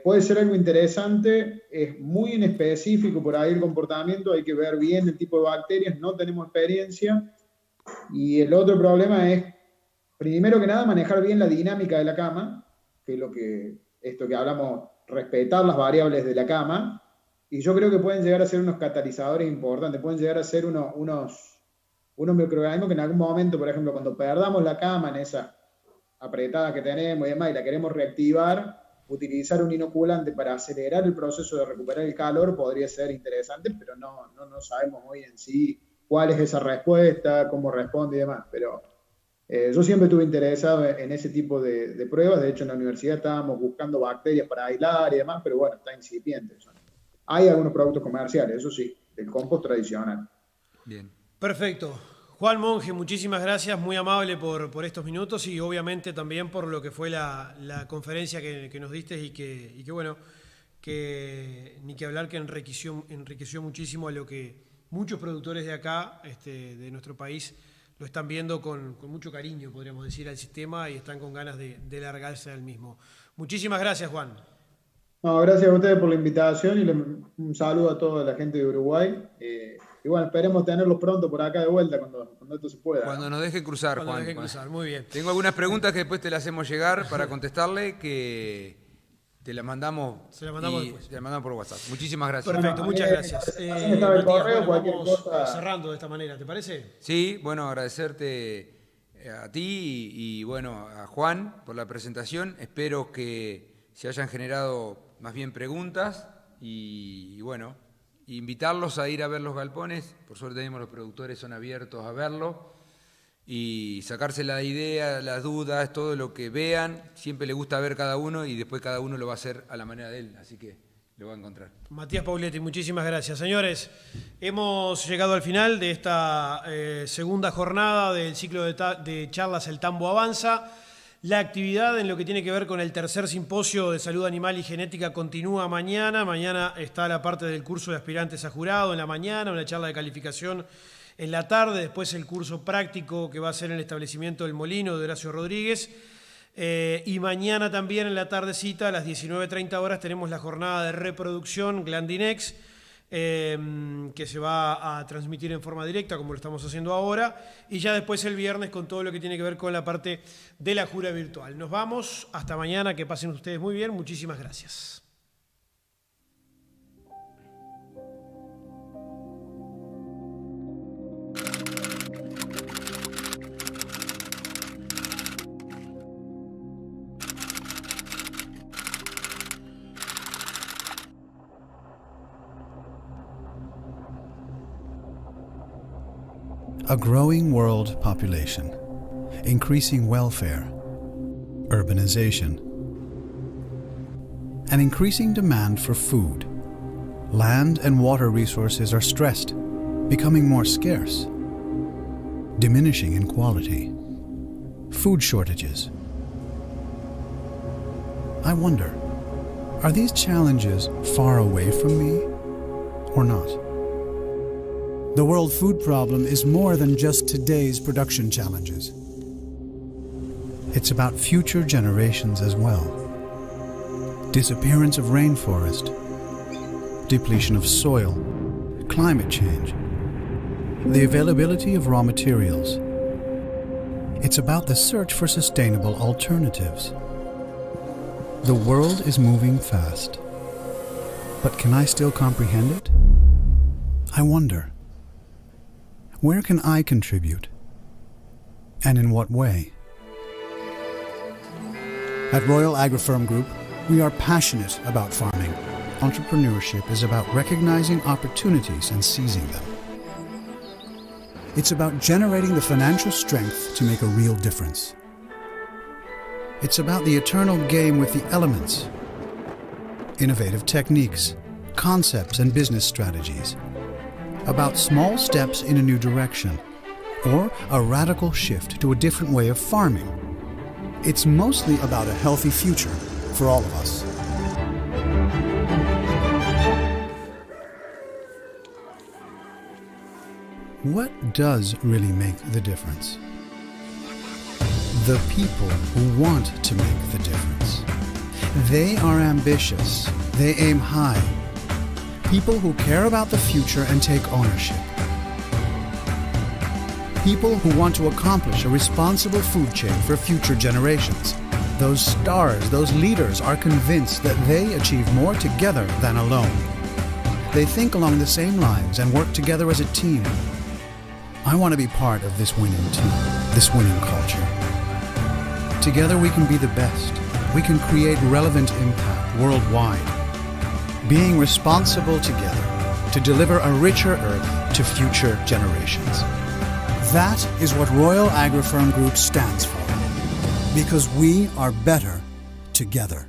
Puede ser algo interesante, es muy inespecífico por ahí el comportamiento, hay que ver bien el tipo de bacterias, no tenemos experiencia. Y el otro problema es, primero que nada, manejar bien la dinámica de la cama, que es esto que hablamos, respetar las variables de la cama, y yo creo que pueden llegar a ser unos catalizadores importantes, pueden llegar a ser unos microorganismos que en algún momento, por ejemplo, cuando perdamos la cama en esa apretada que tenemos y demás, y la queremos reactivar, utilizar un inoculante para acelerar el proceso de recuperar el calor podría ser interesante, pero no sabemos hoy en sí cuál es esa respuesta, cómo responde y demás. Pero yo siempre estuve interesado en ese tipo de pruebas. De hecho, en la universidad estábamos buscando bacterias para aislar y demás, pero bueno, está incipiente eso. Hay algunos productos comerciales, eso sí, del compost tradicional. Bien. Perfecto. Juan Monje, muchísimas gracias, muy amable por estos minutos y obviamente también por lo que fue la conferencia que nos diste y que bueno, que ni que hablar, que enriqueció muchísimo a lo que muchos productores de acá, de nuestro país, lo están viendo con mucho cariño, podríamos decir, al sistema y están con ganas de largarse al mismo. Muchísimas gracias, Juan. No, gracias a ustedes por la invitación y un saludo a toda la gente de Uruguay. Y bueno, esperemos tenerlos pronto por acá de vuelta cuando esto se pueda. Cuando nos deje cruzar, Cuando Juan. nos deje cruzar, muy bien. Tengo algunas preguntas que después te las hacemos llegar para contestarle, que te las mandamos, Se las mandamos después. te las mandamos por WhatsApp. Muchísimas gracias. Perfecto, muchas gracias. Matías, vamos cerrando de esta manera, ¿te parece? Sí, bueno, agradecerte a ti y bueno, a Juan por la presentación. Espero que se hayan generado más bien preguntas y bueno, invitarlos a ir a ver los galpones. Por suerte tenemos los productores, son abiertos a verlo y sacarse la idea, las dudas, todo lo que vean. Siempre le gusta ver cada uno y después cada uno lo va a hacer a la manera de él. Así que lo va a encontrar. Matías Pauletti, muchísimas gracias. Señores, hemos llegado al final de esta segunda jornada del ciclo de charlas El Tambo Avanza. La actividad en lo que tiene que ver con el tercer simposio de salud animal y genética continúa mañana. Mañana está la parte del curso de aspirantes a jurado en la mañana, una charla de calificación en la tarde, después el curso práctico que va a ser en el establecimiento del Molino de Horacio Rodríguez. Y mañana también en la tardecita a las 19:30 horas tenemos la jornada de reproducción Glandinex, que se va a transmitir en forma directa como lo estamos haciendo ahora, y ya después el viernes con todo lo que tiene que ver con la parte de la jura virtual. Nos vamos, hasta mañana, que pasen ustedes muy bien, muchísimas gracias. A growing world population, increasing welfare, urbanization, an increasing demand for food. Land and water resources are stressed, becoming more scarce, diminishing in quality. Food shortages. I wonder, are these challenges far away from me or not? The world food problem is more than just today's production challenges. It's about future generations as well. Disappearance of rainforest, depletion of soil, climate change, the availability of raw materials. It's about the search for sustainable alternatives. The world is moving fast. But can I still comprehend it? I wonder. Where can I contribute? And in what way? At Royal AgriFirm Group, we are passionate about farming. Entrepreneurship is about recognizing opportunities and seizing them. It's about generating the financial strength to make a real difference. It's about the eternal game with the elements, innovative techniques, concepts, and business strategies. About small steps in a new direction, or a radical shift to a different way of farming. It's mostly about a healthy future for all of us. What does really make the difference? The people who want to make the difference. They are ambitious. They aim high. People who care about the future and take ownership. People who want to accomplish a responsible food chain for future generations. Those stars, those leaders are convinced that they achieve more together than alone. They think along the same lines and work together as a team. I want to be part of this winning team, this winning culture. Together we can be the best. We can create relevant impact worldwide. Being responsible together to deliver a richer earth to future generations. That is what Royal AgriFirm Group stands for. Because we are better together.